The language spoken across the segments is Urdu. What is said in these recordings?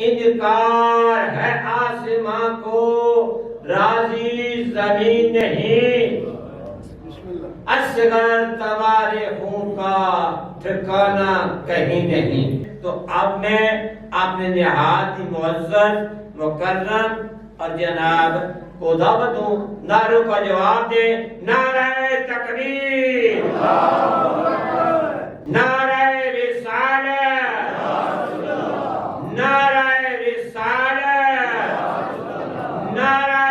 انکار ہے آسمان کو راضی زمین نہیں، اصغر تواریخوں کا ٹھکانہ کہیں نہیں۔ تو اب میں اپنے نہایت ہی معزز مکرم اور جناب کو دعوت دوں نعروں کا جواب دے، نعرہ تکبیر، نعرہ رسالت، نعرہ رسالت، نعرہ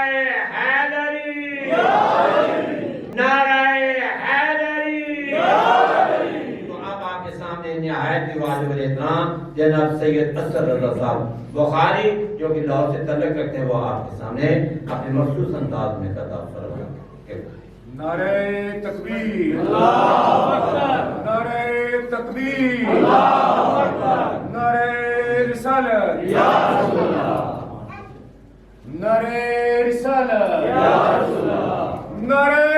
حیدری، نعرہ حیدری۔ تو اب آپ کے سامنے نہایت واجب الاحترام جناب سید اسد رضا صاحب بخاری جو کہ لاہور سے تعلق رکھتے ہیں، وہ آپ کے سامنے اپنے مخصوص انداز میں خطاب فرمائیں گے۔ نعرہ تکبیر، اللہ اکبر، نعرہ تکبیر، اللہ اکبر، نعرہ رسالت، یا رسول اللہ، نعرہ رسالت، یا رسول اللہ، نعرہ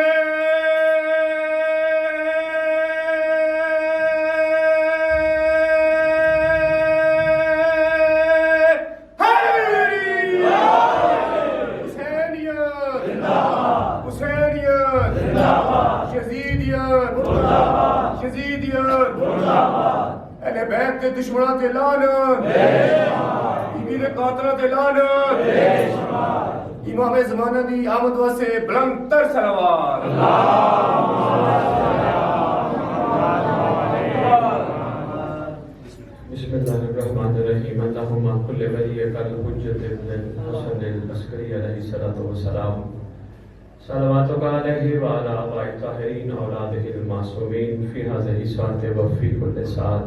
اہل بیت کے دشمنوں تے لعنت، بیوی دے قاتلاں تے لعنت، امام زمانہ دی آمد واسطے بلند تر صلوات۔ بسم اللہ الرحمن الرحیم، اللہم کل ولیک الحجۃ ابن الحسن العسکری علیہ الصلوۃ والسلام، صلواتک علیہ وعلی آبائہ الطاہرین اولادہ المعصومین فی ہذہ الساعۃ وفی کل ساعۃ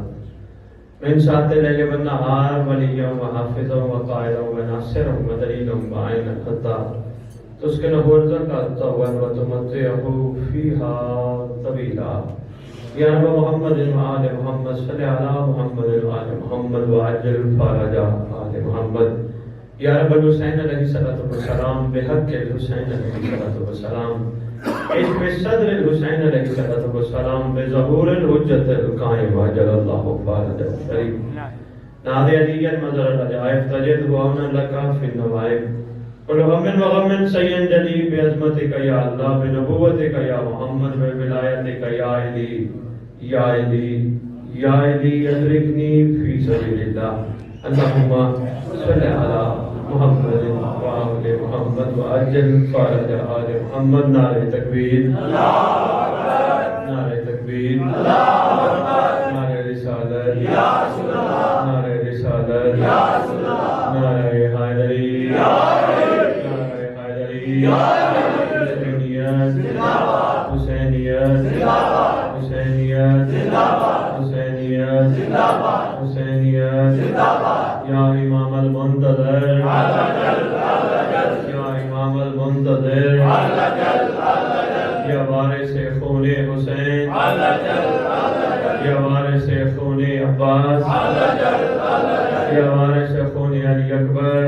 من ساعۃ اللیل والنہار ولیہ وحافظ وقائد وناصر ودلیل وعین الخطا تسکنہ ارضک وتمتعہ فیہا طویلا۔ یا رب محمد وآل محمد صلی علی محمد وآل محمد وعجل فرج آل محمد۔ یا رب الحسین علیہ السلام بحق الحسین علیہ السلام، عشق صدر الحسین علیہ السلام، بظہور الحجت القائم عجل اللہ فرج الشریف، ناد علی المظہر العجائب تجد عونا لکا فی النوائب، کل غم وغم سین جلی بعظمتک یا اللہ، بنبوتک یا محمد، بولایتک یا علی، یا علی، یا علی ادرکنی فی سبیل اللہ۔ اللہم صلی علی محمد وآل محمد وعجل فرج آل محمد۔ نعرہ تکبیر، نعرہ تکبیر، نعرہ رسالت، نعرہ رسالت، نعرہ حیدری، نعرہ حیدری، حسینیت، حسینیت، حسینیت، حسینیت، یا امام المنتظر، یا امام المنتظر، یا وارث خون حسین، یا وارث خون عباس، یا وارث خون علی اکبر،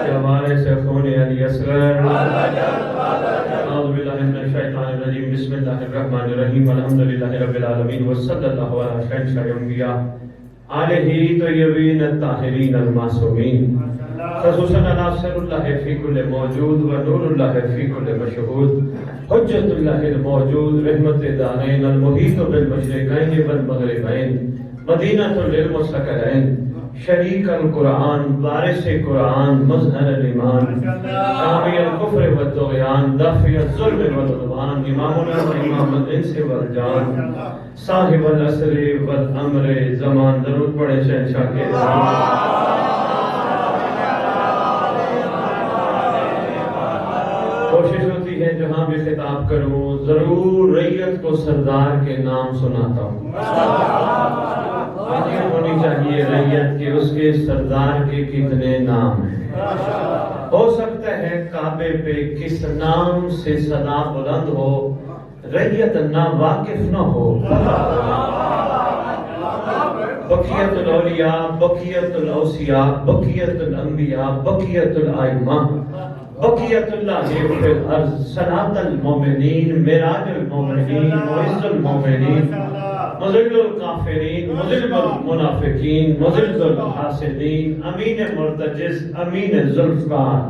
یا وارث خون علی اصغر۔ اعوذ باللہ من الشیطان الرجیم، بسم اللہ الرحمن الرحیم، الحمدللہ رب العالمین، وصلی اللہ علی شہنشاہ الانبیاء آلہ طیبین الطاہرین المعصومین، خصوصاً ناصر اللہ فی کل موجود و نور اللہ فی کل مشہود، حجت اللہ الموجود، رحمت دارین، المحیط بالمشرقین والمغربین، مدینہ للمستقرین، شریک القرآن، وارث قرآن، مظہر الایمان، حامی الکفر والطغیان، دافع الظلم والعدوان، امامنا و امام الانس والجان، صاحب العصر والامر زمان۔ درود پڑھے شہنشاہ کے کوشش ہوتی ہے جہاں بھی خطاب کروں ضرور ریت کو سردار کے نام سناتا ہوں۔ واقعی ہونی چاہیے ریت کہ اس کے سردار کے کتنے نام ہیں۔ ہو سکتا ہے کعبے پہ کس نام سے صدا بلند ہو، ریت نا واقف نہ ہو۔ بقیت الاولیاء، بقیت الاوصیاء، بقیت الانبیاء، بقیت الائمہ، بقیت اللہ فی الارض صلاۃ المومنین معراج المومنین معز المومنین مذل الکافرین مذل المنافقین مذل الحاسدین امین مرتجز امین ذوالفقار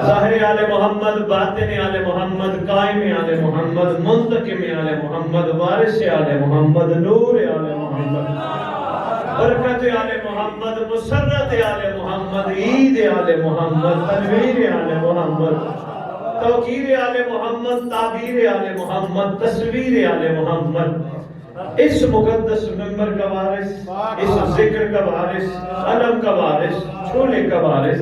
ظاہر آل محمد باطن آل محمد قائم آل محمد منتقم آل محمد وارث آل محمد نور آل محمد برکت آل محمد مسرت آل محمد عید آل محمد تنویر آل محمد توقیر آل محمد تعبیر آل محمد تصویر آل محمد اس مقدس منبر کا وارث اس ذکر کا وارث علم کا وارث چھولے کا وارث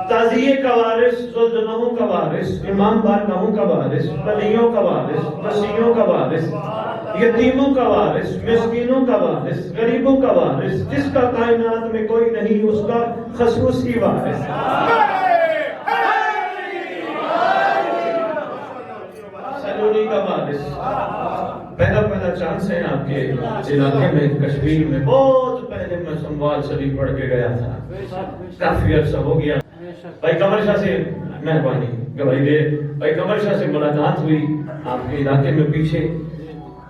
تعزیے کا وارث ذوالجناحوں کا وارث امام بارگاہوں کا وارث ولیوں کا وارث وسیعوں کا وارث یتیموں کا وارث مسکینوں کا وارث غریبوں کا وارث جس کا کائنات میں کوئی نہیں اس کا خصوصی وارث سلونی کا وارث پہلا چانس ہے آپ کے علاقے میں کشمیر میں بہت پہلے میں سنوال شریف پڑھ کے گیا تھا کافی عرصہ ہو گیا بھائی قمر شاہ سے مہربانی گواہی دے بھائی قمر شاہ سے ملاقات ہوئی آپ کے علاقے میں پیچھے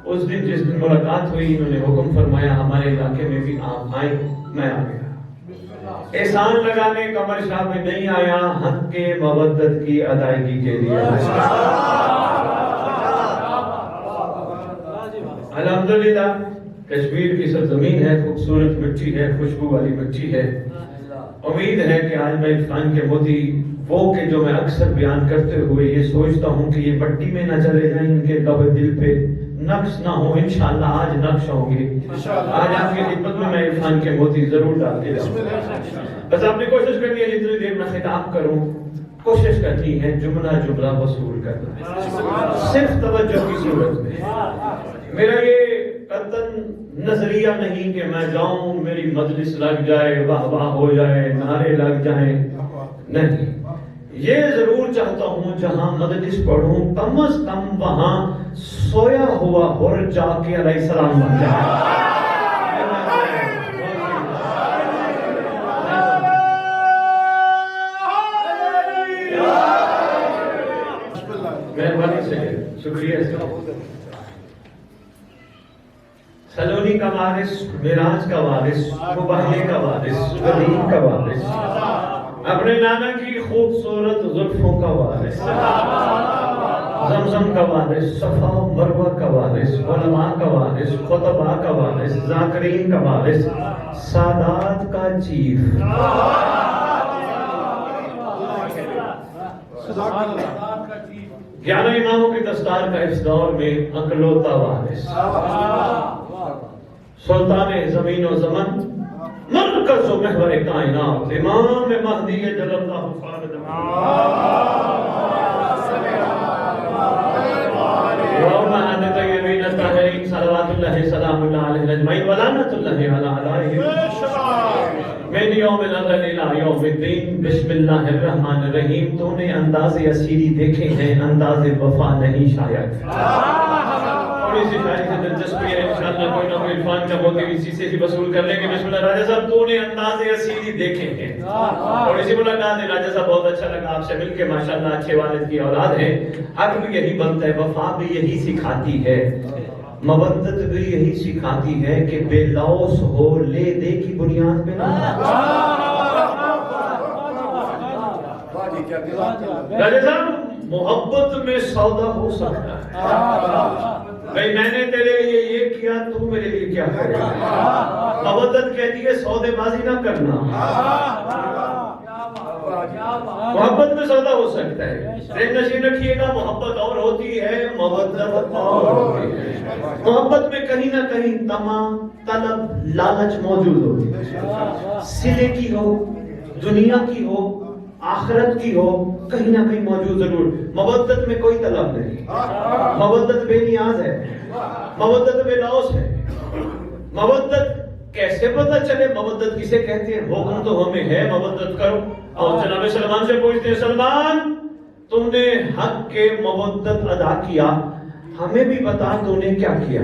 اس دن جس دن ملاقات ہوئی انہوں نے حکم فرمایا ہمارے علاقے میں بھی آپ آئیں میں آ گیا احسان لگانے قمر شاہ میں نہیں آیا حق کے مودت کی ادائیگی کے لیے الحمدللہ کشمیر کی سرزمین ہے خوبصورت مٹی ہے خوشبو والی مٹی ہے امید ہے کہ آج میں عرفان کے موتی وہ کہ جو میں اکثر بیان کرتے ہوئے یہ سوچتا ہوں کہ یہ مٹی میں نہ چلے جائیں ان کے لوح دل پہ نقش نہ ہو انشاءاللہ آج نقش ہوں گے آج آپ کی خدمت میں عرفان کے موتی ضرور ڈالتے رہوں بس آپ نے کوشش کرنی ہے جتنی دیر میں خطاب کروں کوشش کرنی ہے جملہ وصول کرنا صرف توجہ کی صورت میں میرا یہ قطعاً نظریہ نہیں کہ میں جاؤں میری مجلس لگ جائے واہ واہ ہو جائے نعرے لگ جائیں نہیں یہ ضرور چاہتا ہوں جہاں مجلس پڑھوں کم از کم وہاں سویا ہوا ہور جا کے علیہ السلام بن جائے مہربانی سے شکریہ سلونی کا وارث معراج کا وارث مباحلے کا وارث ودین کا وارث اپنے نانا کی خوبصورت زلفوں کا وارث زمزم کا وارث صفا و مروہ کا وارث علماء کا وارث خطباء کا وارث ذاکرین کا وارث سادات کا چیف گیارہ اماموں کی دستار کا اس دور میں اکلوتا وارث سلطان زمین و زمن مرکز و محور کائنات امام مہدی جل اللہ فارد یوم عہد طیبین الطاہرین صلوات اللہ سلام اللہ علیہ اجمعین ولعنت اللہ علیہ من یوم الاول الى یوم الدین بسم اللہ الرحمن الرحیم تو نے انداز اسیری دیکھے ہیں انداز وفا نہیں شاید تھوڑی سی شاعری سے دلچسپی ہے انشاءاللہ کوئی نہ کوئی عرفان کا موتی اسی سے ہی وصول کر لیں گے بسم اللہ راجہ صاحب تو نے انداز اسیری دیکھے ہیں تھوڑی سی ملاقات ہے راجہ صاحب بہت اچھا لگا آپ سے مل کے ماشاءاللہ اچھے والد کی اولاد ہے حق بھی یہی بنتا ہے وفا بھی یہی سکھاتی ہے مودت بھی یہی سکھاتی ہے کہ بے لوث ہو لے دے کی بنیاد پہ نہ راجہ صاحب محبت میں سودا ہو سکتا ہے بھئی میں نے تیرے لیے یہ کیا تو میرے لیے کیا کرے مودت کہتی ہے سودے بازی نہ کرنا محبت میں سودا ہو سکتا ہے ذہن نشین رکھیے گا محبت اور ہوتی ہے مودت اور ہوتی ہے محبت میں کہیں نہ کہیں طمع طلب لالچ موجود ہوتی ہے سلے کی ہو دنیا کی ہو آخرت کی ہو کہیں نہ کہیں موجود ضرور مودت میں کوئی طلب نہیں مودت بے نیاز ہے مودت بے لوث ہے مودت کیسے پتہ چلے مودت کسے کہتے ہیں حکم تو ہمیں ہے مودت کرو اور جناب سلمان سے پوچھتے ہیں سلمان تم نے حق کے مودت ادا کیا ہمیں بھی بتا تو نے کیا کیا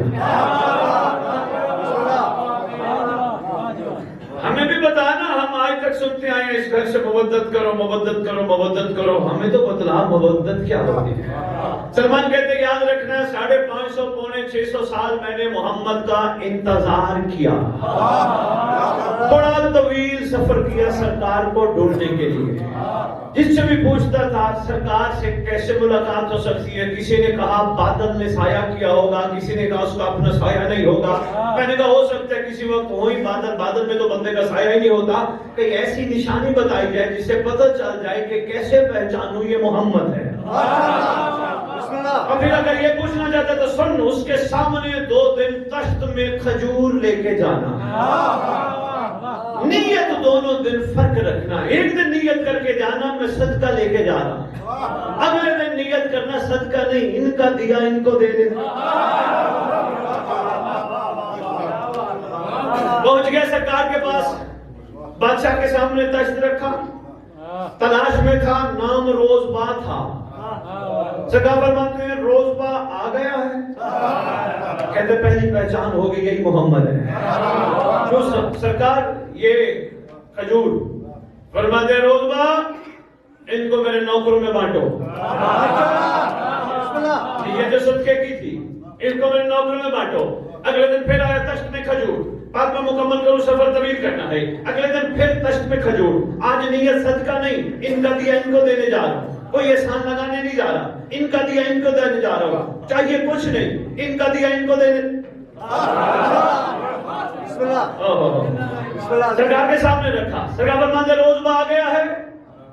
ہمیں بھی بتانا ہم آج تک تک سنتے آئے ہیں اس گھر سے مودت کرو مودت کرو مودت کرو، ہمیں تو بتلا مودت کیا ہوتی ہے۔ سلمان کہتے ہیں یاد رکھنا 550 پونے 600 سال میں نے محمد کا انتظار کیا، بڑا طویل سفر کیا سرکار کو ڈھونڈنے کے لیے۔ جس سے بھی پوچھتا تھا سرکار سے کیسے ملاقات ہو سکتی ہے، کسی نے کہا بادل نے سایہ کیا ہوگا، کسی نے کہا اس کا اپنا سایہ نہیں ہوگا، میں نے کہا ہو سکتا ہے کسی وقت وہی بادل میں تو بندے کا سایہ ہی نہیں ہوتا، کہ ایسی نشانی بتائی جائے جس سے پتہ چل جائے کہ کیسے پہچانوں یہ محمد ہے۔ اور پھر اگر یہ پوچھنا چاہتا تو سن، اس کے سامنے 2 دن تشت میں کھجور لے کے جانا، نیت دونوں دن فرق رکھنا، ایک دن نیت کر کے جانا میں صدقہ لے کے جا رہا ہوں، اگلے دن نیت کرنا صدقہ نہیں ان کا دیا ان کو دے دینا۔ پہنچ گیا سرکار کے پاس، بادشاہ کے سامنے تشت رکھا، تلاش میں تھا، نام روزبا تھا۔ سرکار فرماتے ہیں روزبا آ گیا ہے، کہتے پہلی پہچان ہو گئی یہی محمد ہے۔ جو سرکار یہ کھجور فرماتے ہیں روزبا ان کو میرے نوکروں میں بانٹو، یہ جو صدقے کی تھی ان کو میرے نوکروں میں بانٹو۔ اگلے دن پھر آیا تشت میں کھجور، بعد میں مکمل کروں سفر طویل کرنا ہے، اگلے دن پھر تشت میں کھجور، آج نیت صدقہ نہیں ان کا دیا ان کو دینے جا رہا ہوں، کوئی احسان لگانے نہیں جا رہا، ان کا دیا ان کو دینے جا رہا ہوں، چاہیے کچھ نہیں ان کا دیا ان کو دینے۔ سرکار کے سامنے رکھا، سرکار فرماتے روزبا آ گیا ہے۔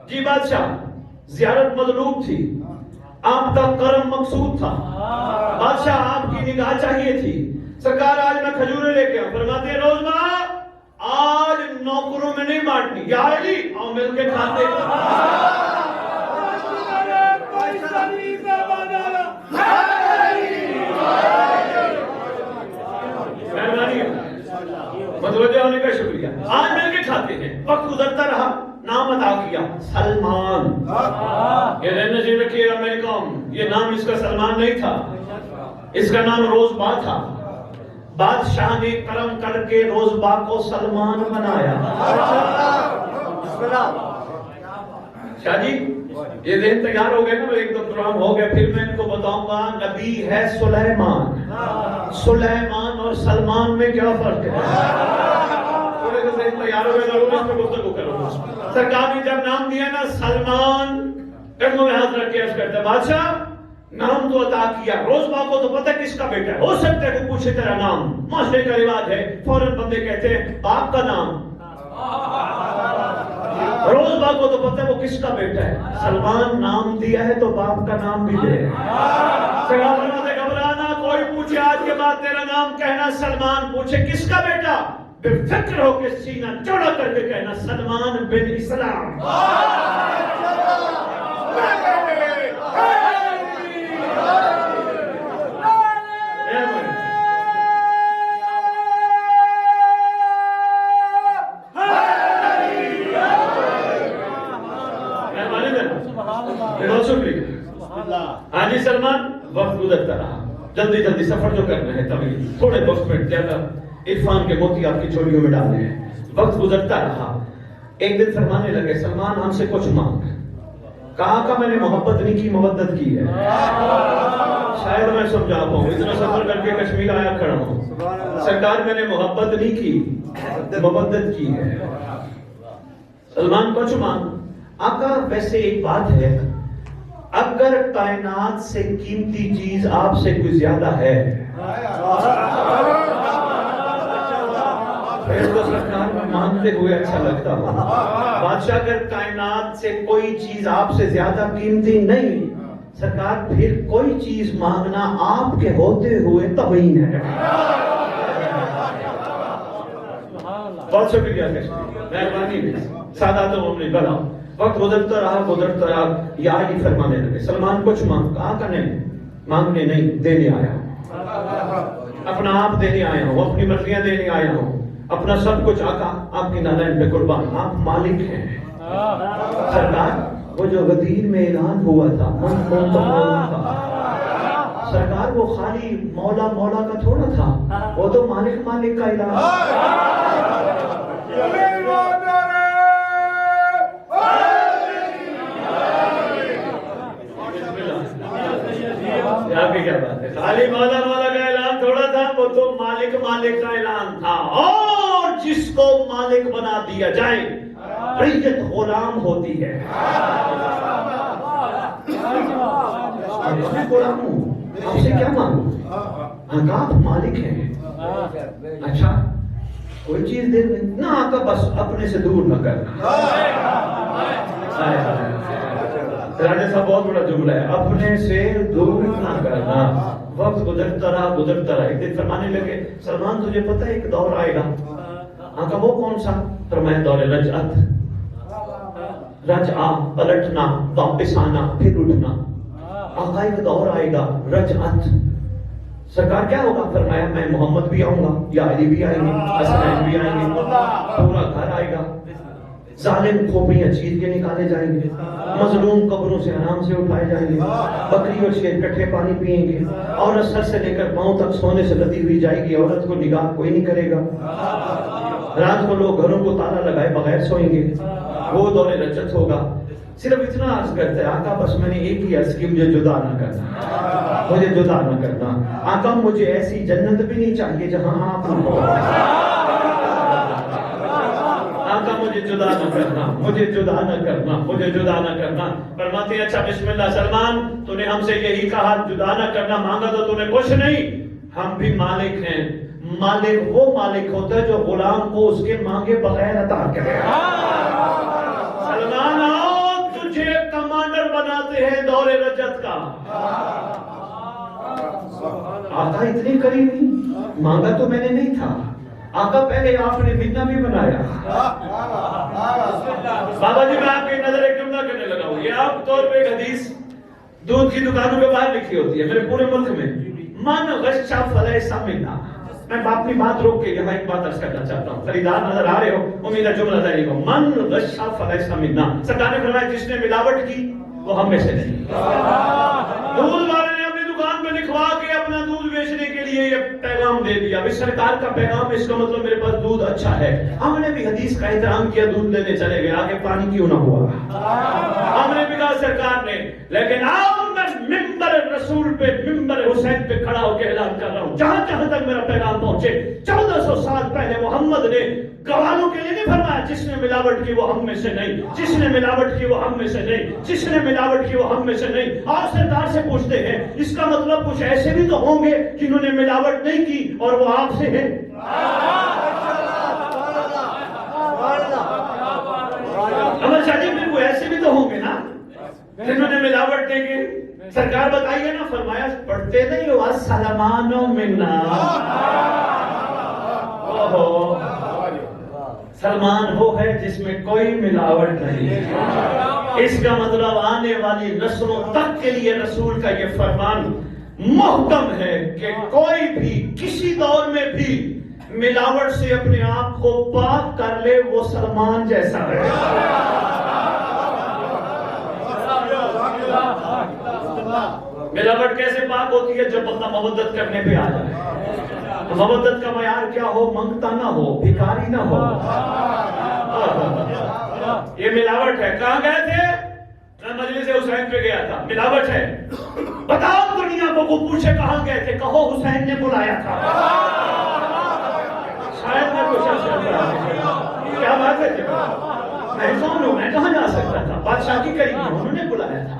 جی بادشاہ زیارت مطلوب تھی، آپ کا کرم مقصود تھا، بادشاہ آپ کی نگاہ چاہیے تھی، سرکار آج میں کھجوریں لے کے آؤں۔ فرماتے ہیں روزبا آج نوکروں میں نہیں بانٹنی، یا علی آؤ مل کے کھاتے متوجہ ہونے کا شکریہ، آج مل کے کھاتے ہیں۔ وقت گزرتا رہا، نام ادا کیا سلمان، یہ رہنا چاہیے رکھیے امریکم، یہ نام اس کا سلمان نہیں تھا، اس کا نام روزبا تھا۔ بادشاہ نے کرم کر کے روزبا کو سلمان بنایا۔ شاہ جی یہ ذہن تیار ہو گئے نا، ایک دم پروگرام ہو گیا، پھر میں ان کو بتاؤں گا نبی ہے سلیمان، سلیمان اور سلمان میں کیا فرق ہے، تھوڑے سے ذہن تیار ہو گئے ضرور اس پہ گفتگو کرو۔ سرکار نے جب نام دیا نا سلمان، قدموں میں ہاتھ رکھ کے عرض کرتا ہے بادشاہ نام تو عطا کیا، روزبا کو تو پتہ کس کا بیٹا ہے، ہو سکتا ہے کہ پوچھے تیرا نام، معاشرے کا رواج ہے فوراً بندے کہتے ہیں باپ کا نام، روزبا کو تو پتہ ہے وہ کس کا بیٹا ہے، سلمان نام دیا ہے تو باپ کا نام بھی دے۔ سلمان سے گھبرانا، کوئی پوچھے آج کے بعد تیرا نام کہنا سلمان، پوچھے کس کا بیٹا، بے فکر ہو کے سینہ چوڑا کر کے کہنا سلمان بن اسلام۔ ہاں جی سلمان، وقت گزرتا رہا، جلدی جلدی سفر جو کرنا ہے طویل، تھوڑے وقت میں زیادہ عرفان کے موتی آپ کی چولیوں میں ڈالنے ہیں، وقت گزرتا رہا۔ ایک دن فرمانے لگے سلمان ہم سے کچھ مانگ، کہا کہ میں نے محبت نہیں کی مودت کی ہے، شاید میں سمجھا پاؤں، اتنا سفر کر کے کشمیر آیا کھڑا ہوں، سرکار میں نے محبت نہیں کی مودت کی ہے۔ سلمان کچھ مانگ، آقا ویسے ایک بات ہے، اگر کائنات سے قیمتی چیز آپ سے کوئی زیادہ ہے پھر تو سرکار میں مانگتے ہوئے اچھا لگتا ہوں، بادشاہ اگر کائنات سے کوئی چیز آپ سے زیادہ قیمتی نہیں سرکار پھر کوئی چیز مانگنا آپ کے ہوتے ہوئے توہین ہے۔ بہت شکریہ مہربانی، ساداتوں نے بلا۔ وقت گزرتا رہا، یا علی فرمانے لگے سلمان کچھ مانگ، کہا کہ نہیں مانگنے نہیں، دینے آیا ہوں، اپنا آپ دینے آیا ہوں، اپنی مرضیاں دینے آیا ہوں، اپنا سب کچھ آقا آپ کی نالین پہ قربان، آپ مالک ہیں۔ سرکار وہ جو غدیر میں اعلان ہوا تھا من کون تو مولا کا، سرکار وہ خالی مولا مولا کا تھوڑا تھا، وہ تو مالک مالک کا اعلان۔ خالی مولا مولا کا اعلان تھوڑا تھا، وہ تو مالک مالک کا اعلان تھا. اور جس کو مالک بنا دیا جائے رعیت غلام ہوتی ہے. میں غلام ہوں، آپ سے کیا مانگوں؟ آپ مالک ہیں. اچھا کوئی چیز دے دیں نہ، آقا بس اپنے سے دور نہ کرنا. راجہ صاحب بہت بڑا جملہ ہے، اپنے سے دور نہ کرنا. وقت گزرتا رہا. ایک دن فرمانے لگے سلمان تجھے پتہ ہے ایک دور آئے گا. آقا وہ کون سا؟ فرمایا دور رجعت. رجعہ پلٹنا، واپس آنا، پھر اٹھنا. آقا ایک دور آئے گا رجعت. سرکار کیا ہوگا؟ فرمایا میں محمد بھی آؤں گا، یا علی بھی آئیں گے، حسنین بھی آئیں گے، پورا گھر آئے گا. ظالم کھوپڑیاں چیر کے نکالے جائیں گے، مظلوم قبروں سے آرام سے اٹھائے جائیں گے، بکری اور شیر کٹھے پانی پیئیں گے، عورت سر سے لے کر پاؤں تک سونے سے لدی ہوئی جائے گی، عورت کو نگاہ کوئی نہیں کرے گا. رات کو لوگ گھروں کو تالا لگائے بغیر سوئیں گے. وہ دور رجعت ہوگا. صرف اتنا عرض کرتا ہے آقا بس میں نے ایک ہی عرض کی، مجھے جدا نہ کرنا، مجھے جدا نہ کرنا. آقا مجھے ایسی جنت بھی نہیں چاہیے جہاں آپ نہ ہو. آقا مجھے جدا نہ کرنا، مجھے جدا نہ کرنا، مجھے جدا نہ کرنا. فرماتے ہیں اچھا بسم اللہ سلمان تو نے ہم سے یہی کہا جدا نہ کرنا، مانگا تو نے کچھ نہیں. ہم بھی مالک ہیں. مالک وہ مالک ہوتا ہے جو غلام کو اس کے مانگے بغیر عطا کرے. سلمان آؤ تجھے کمانڈر بناتے ہیں دور رجعت کا. آقا اتنی قریبی، مانگا تو میں نے نہیں تھا. آقا پہلے آپ نے منا بھی بنایا. بابا جی میں آپ کی نظر ایک جملہ کرنے لگا ہوں. یہ عام طور پہ ایک حدیث دودھ کی دکانوں کے باہر لکھی ہوتی ہے میرے پورے ملک میں. من غش فلیس منا. میں اپنی بات روک کے یہاں ایک بات عرض کرنا چاہتا ہوں. خریدار نظر آ رہے ہو، امید ہے جملہ ظاہر ہو. من غش فلیس منا. سرکار نے فرمایا جس نے ملاوٹ کی وہ ہم میں سے نہیں. دودھ والے نے اپنی دکان پہ لکھوا کے اپنا دودھ بیچنے کے لیے یہ پیغام دے دیا. اب سرکار کا پیغام، اس کا مطلب میرے پاس دودھ اچھا ہے. ہم نے بھی حدیث کا احترام کیا، دودھ لینے چلے گئے. آگے پانی کیوں نہ ہوا؟ ہم نے بھی کہا سرکار نے، لیکن آؤ میں ممبر رسول پہ، ممبر حسین پہ کھڑا ہو کے اعلان کر رہا ہوں جہاں جہاں تک میرا پیغام پہنچے. 1400 سال پہلے محمد نے گوالوں کے لیے نہیں فرمایا جس نے ملاوٹ کی وہ ہم میں سے نہیں، جس نے ملاوٹ کی وہ ہم میں سے نہیں، جس نے ملاوٹ کی وہ ہم میں سے نہیں. آپ سرکار سے پوچھتے ہیں اس کا مطلب کچھ ایسے بھی تو ہوں گے جنہوں نے ملاوٹ نہیں کی اور وہ آپ سے ہیں. امر شاہ جی پھر وہ ایسے بھی تو ہوں گے نا جنہوں نے ملاوٹ نہیں کی. سرکار بتائیے نا، فرمایا پڑھتے نہیں ہو سلمان منا. سلمان وہ ہے جس میں کوئی ملاوٹ نہیں. اس کا مطلب آنے والی نسلوں تک کے لیے رسول کا یہ فرمان محکم ہے کہ کوئی بھی کسی دور میں بھی ملاوٹ سے اپنے آپ کو پاک کر لے وہ سلمان جیسا ہے. ملاوٹ کیسے پاک ہوتی ہے؟ جب بندہ مودت کرنے پہ آ جائے. مودت کا معیار کیا ہو؟ منگتا نہ ہو، بھکاری نہ ہو. یہ ملاوٹ ہے. کہاں گئے تھے؟ میں مجلس حسین پہ گیا تھا. ملاوٹ ہے. بتاؤ دنیا کو، وہ پوچھے کہاں گئے تھے، کہو حسین نے بلایا تھا. شاید میں کچھ کیا بات ہے؟ میں کون ہوں؟ میں کہاں جا سکتا تھا؟ بادشاہ کی قریب انہوں نے بلایا تھا.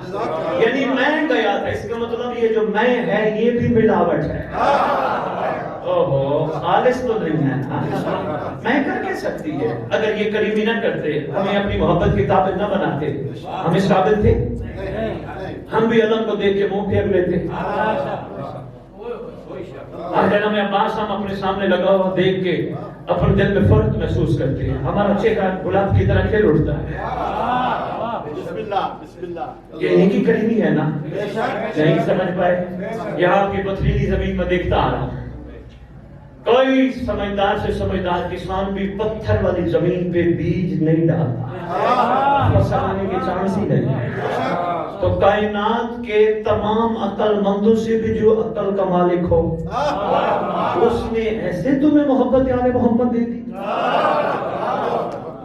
یعنی میں گیا تھا. اس کا مطلب یہ جو میں ہے یہ بھی ملاوٹ ہے. خالص تو نہیں ہے. میں کر کے سکتی ہے. اگر یہ قریبی نہ کرتے، ہمیں اپنی محبت کی قابل نہ بناتے، ہم اس قابل تھے؟ ہم بھی علم کو دیکھ کے منہ پھیر لیتے. جناب عباس ہم اپنے سامنے لگا ہوا دیکھ کے اپنے دل میں فرق محسوس کرتے ہیں. ہمارا چہرہ گلاب کی طرح کھل اٹھتا ہے. یہ انہی کی قریبی ہے نا. نہیں سمجھ پائے؟ یہاں آپ کی پتھریلی زمین میں دیکھتا آ رہا ہوں. کوئی سمجھدار سے سمجھدار کسان بھی پتھر والی زمین پہ بیج نہیں ڈالتا. فصل آنے کی چانس ہی نہیں. تو کائنات کے تمام عقل مندوں سے بھی جو عقل کا مالک ہو، اس نے ایسے تمہیں محبت یار محمد دے دی.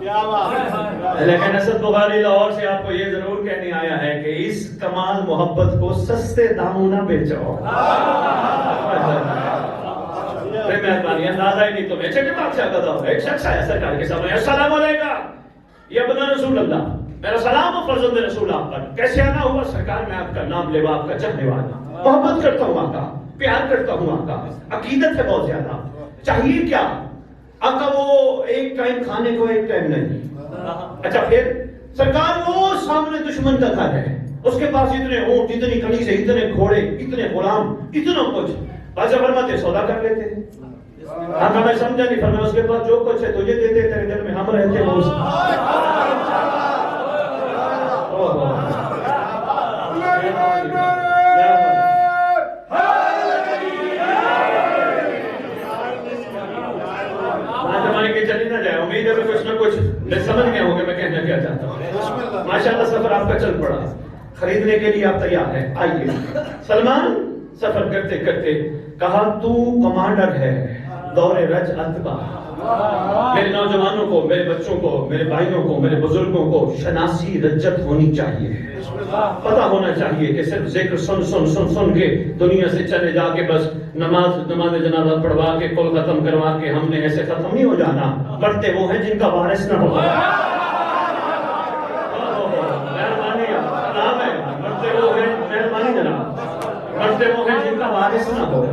لیکن اسد بخاری لاہور سے آپ کو یہ ضرور کہنے آیا ہے کہ اس کمال محبت کو سستے داموں نہ بیچو. مہربانی اندازہ ہی نہیں تمہیں چھٹے بات سے آگا ایک شخص آیا سرکار کے سامنے السلام علیکم یا ابن رسول اللہ میرا سلام و فرزند رسول آپ پر کیسے آنا ہوا سرکار میں آپ کا نام لیوا آپ کا چاہنے والا محبت کرتا ہوں آقا پیار کرتا ہوں آقا عقیدت ہے بہت زیادہ چاہیے کیا آقا وہ ایک ٹائم کھانے کو ایک ٹائم نہیں اچھا پھر سرکار وہ سامنے دشمن کا گھر ہے اس کے پاس اتنے اونٹ اتنی کنیز اتنے گھوڑے اتنے غلام اتنا کچھ بادشاہ فرماتے سودا کر لیتے ہیں آقا میں سمجھا نہیں فرمایا اس کے پاس جو کچھ ہے تجھے دیتے تیرے دل میں ہم رہتے وہ چلی نہ جائے امید ہے کچھ نہ کچھ میں سمجھ گیا ہوں کہ میں کہنا کیا چاہتا ہوں ماشاءاللہ سفر آپ کا چل پڑا خریدنے کے لیے آپ تیار ہیں آئیے سلمان سفر کرتے کرتے کہا تو کمانڈر ہے دور رجعت کا میرے نوجوانوں کو میرے بچوں کو میرے بھائیوں کو میرے بزرگوں کو شناسی رجت ہونی چاہیے پتہ ہونا چاہیے کہ صرف ذکر سن سن سن سن کے دنیا سے چلے جا کے بس نماز جنازہ پڑھوا کے کل ختم کروا کے ہم نے ایسے ختم نہیں ہو جانا مرتے وہ ہیں جن کا وارث نہ ہو مہربانی نام ہے مرتے وہ ہیں مہربانی جناب مرتے وہ ہیں جن کا وارث نہ ہو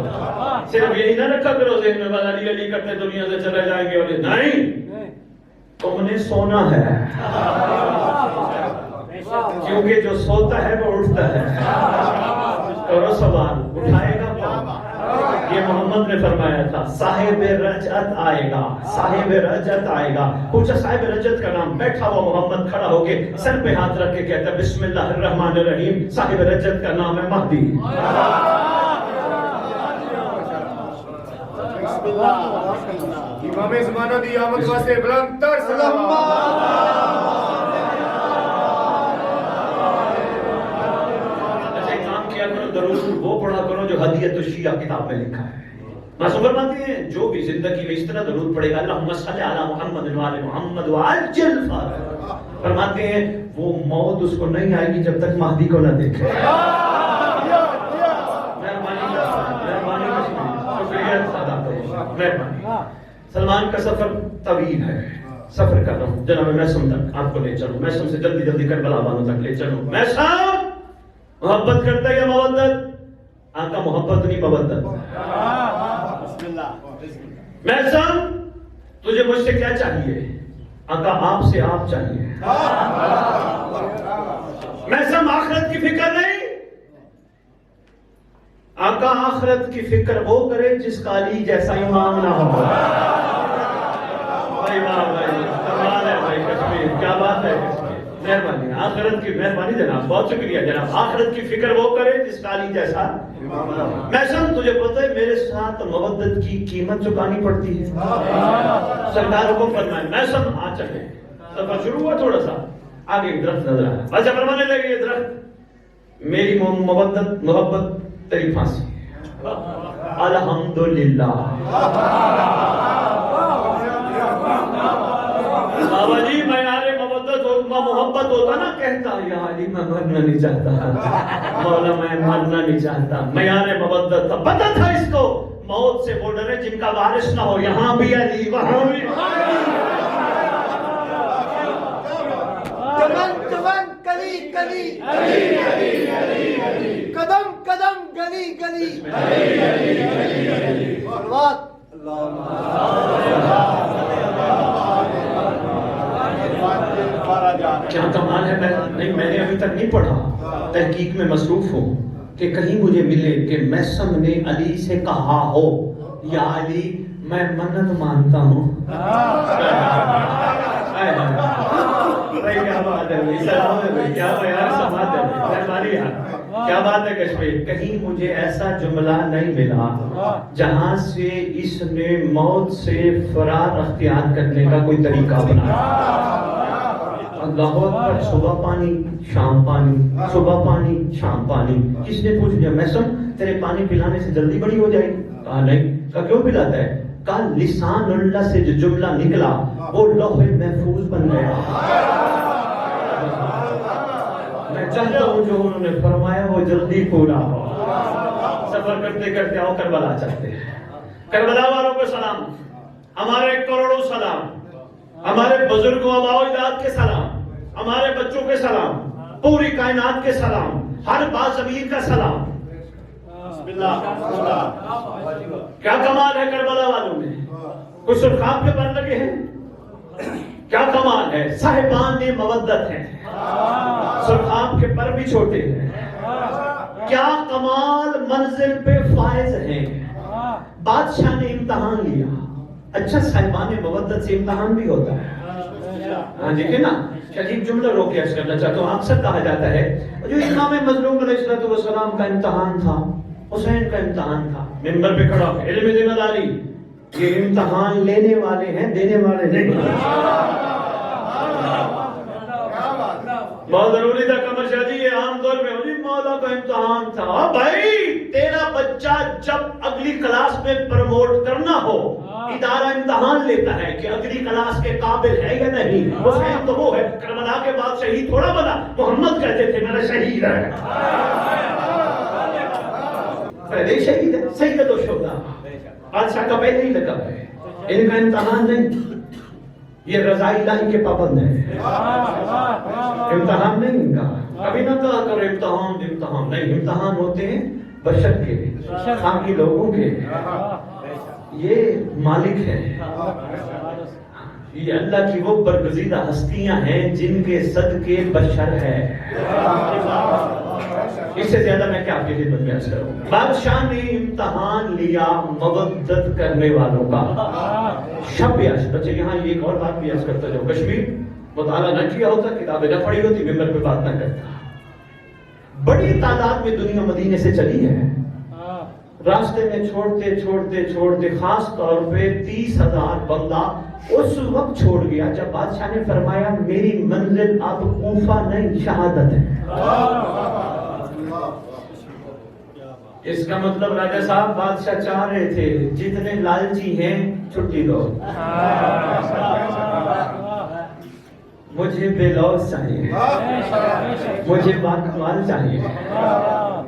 صرف یہی نہ رکھا کرو ذہن میں بس علی علی کرتے دنیا سے چلے جائیں گے اور نہیں تم نے سونا ہے کیونکہ جو سوتا ہے وہ اٹھتا ہے کرو سوال اٹھائے گا کون یہ محمد نے فرمایا تھا صاحب رجعت آئے گا صاحب رجعت آئے گا پوچھا صاحب رجعت کا نام بیٹھا ہوا محمد کھڑا ہو کے سر پہ ہاتھ رکھ کے کہتا بسم اللہ الرحمن الرحیم صاحب رجعت کا نام ہے مہدی امام زمانہ دی آمد واسطے بلند تر صلوات درود وہ پڑھا کرو جو ہدیت الشیعہ کتاب میں لکھا ہے معصوم فرماتے ہیں جو بھی زندگی میں اس طرح درود پڑھے گا اللہم صلی علی محمد وعلی محمد وعجل فرماتے ہیں وہ موت اس کو نہیں آئے گی جب تک مہدی کو نہ دیکھے سلمان کا سفر طویل ہے سفر کر رہا ہوں جناب میسم تک آپ کو لے چلوں میسم سے جلدی جلدی کربلا والوں تک لے چلوں میسم محبت کرتا ہے یا مودت آقا محبت نہیں مودت میسم تجھے مجھ سے کیا چاہیے آقا آپ سے آپ چاہیے میسم آخرت کی فکر نہیں آقا آخرت کی فکر وہ کرے جس کا علی جیسا امام نہ ہو کیا بات ہے مہربانی آخرت کی مہربانی جناب بہت شکریہ جناب آخرت کی فکر وہ کرے جس کا علی جیسا میسم تجھے پتہ ہے میرے ساتھ مودت کی قیمت چکانی پڑتی ہے سرکار کو فرمائے میسم آ چلے سفر شروع ہوا تھوڑا سا آگے ایک درخت نظر آیا اچھا فرمانے لگے یہ درخت میری مودت محبت تیری پھانسی الحمدللہ بابا جی میں یارے محبت ہوتا نا کہتا یا علی میں مرنا نہیں چاہتا مولا میں مرنا نہیں چاہتا میں یارے مودت تھا پتہ تھا اس کو موت سے وہ ڈرے جن کا وارث نہ ہو یہاں بھی علی وہاں بھی جوان کلی کلی علی علی علی علی قدم قدم گلی گلی علی علی علی علی صلوات کیا کمال ہے میں نے ابھی تک نہیں پڑھا تحقیق میں مصروف ہوں کہ کہیں مجھے ملے کہ میسم نے علی سے کہا ہو یا علی میں منت مانتا ہوں کیا بات ہے کیا بات ہے کشمیر کہیں مجھے ایسا جملہ نہیں ملا جہاں سے اس نے موت سے فرار اختیار کرنے کا کوئی طریقہ بنایا اللہ اکبر صبح پانی شام پانی صبح پانی شام پانی کس نے پوچھ لیا میسم تیرے پانی پلانے سے جلدی بڑی ہو جائے گی کہا نہیں کہا کیوں پلاتا ہے کل لسان اللہ سے جو جملہ نکلا وہ لوح محفوظ بن گیا. میں چاہتا ہوں جو انہوں نے فرمایا وہ جلدی پورا ہو. سفر کرتے کرتے آؤ کربلا چلتے ہیں. کربلا والوں کو سلام, ہمارے کروڑوں سلام, ہمارے بزرگوں آباء و اجداد کے سلام, ہمارے بچوں کے سلام, پوری کائنات کے سلام, ہر بات زمین کا سلام. بسم اللہ. کیا کمال ہے کربلا والوں میں, کچھ سرخاب کے پر لگے ہیں, کیا کمال ہے, صاحبان مودت ہیں, سرخاب کے پر بھی چھوٹے ہیں, کیا کمال منزل پہ فائز ہیں. بادشاہ نے امتحان لیا. اچھا صاحبان مودت سے امتحان بھی ہوتا ہے. ہاں دیکھیں نا, عجیب جملہ رو کے عرض کرنا چاہتا ہوں. اکثر کہا جاتا ہے جو امام مظلوم علیہ السلام کا امتحان تھا, حسین کا امتحان تھا, منبر پہ کھڑا علم ذمہ داری, یہ امتحان لینے والے ہیں, دینے والے نہیں. بہت ضروری تھا کمر شادی, یہ عام طور پہ مولا کا امتحان تھا. بھائی تیرا بچہ جب اگلی کلاس میں پروموٹ کرنا ہو, ادارہ امتحان لیتا ہے کہ اگلی کلاس کے قابل ہے یا نہیں. حسین تو وہ ہے, کربلا کے بعد شہید تھوڑا بنا, محمد کہتے تھے میرا شہید ہے. پہلے شہید ہے, سید و شہداء, بادشاہ کا پہلے ہی لقب ہے. ان کا امتحان نہیں, یہ رضا الہی کے پابند ہیں. امتحان نہیں ان کا. کبھی نہ کہا کرو امتحان امتحان نہیں. امتحان ہوتے ہیں بشر کے, خاکی لوگوں کے. یہ مالک ہیں, یہ اللہ کی وہ برگزیدہ ہستیاں ہیں جن کے صدقے بشر ہے. اس سے زیادہ میں کیا آپ کی خدمت میں عرض کروں. بادشاہ نے امتحان لیا مودت کرنے والوں کا. شب یاش بچے یہاں یہ ایک اور بات بھی عرض کرتا جو کشمیر مطالعہ نہ کیا ہوتا, کتابیں نہ پڑھی ہوتی, ممبر پہ بات نہ کرتا. بڑی تعداد میں دنیا مدینے سے چلی ہے. راستے میں چھوڑتے چھوڑتے چھوڑتے خاص طور پہ 30,000 بندہ اس وقت چھوڑ گیا جب بادشاہ نے فرمایا میری منزل اب کوفہ نہیں شہادت ہے. اس کا مطلب راجہ صاحب بادشاہ چاہ رہے تھے جتنے لالچی ہیں چھٹی دو, مجھے بے لوث چاہیے, مجھے باکمال چاہیے,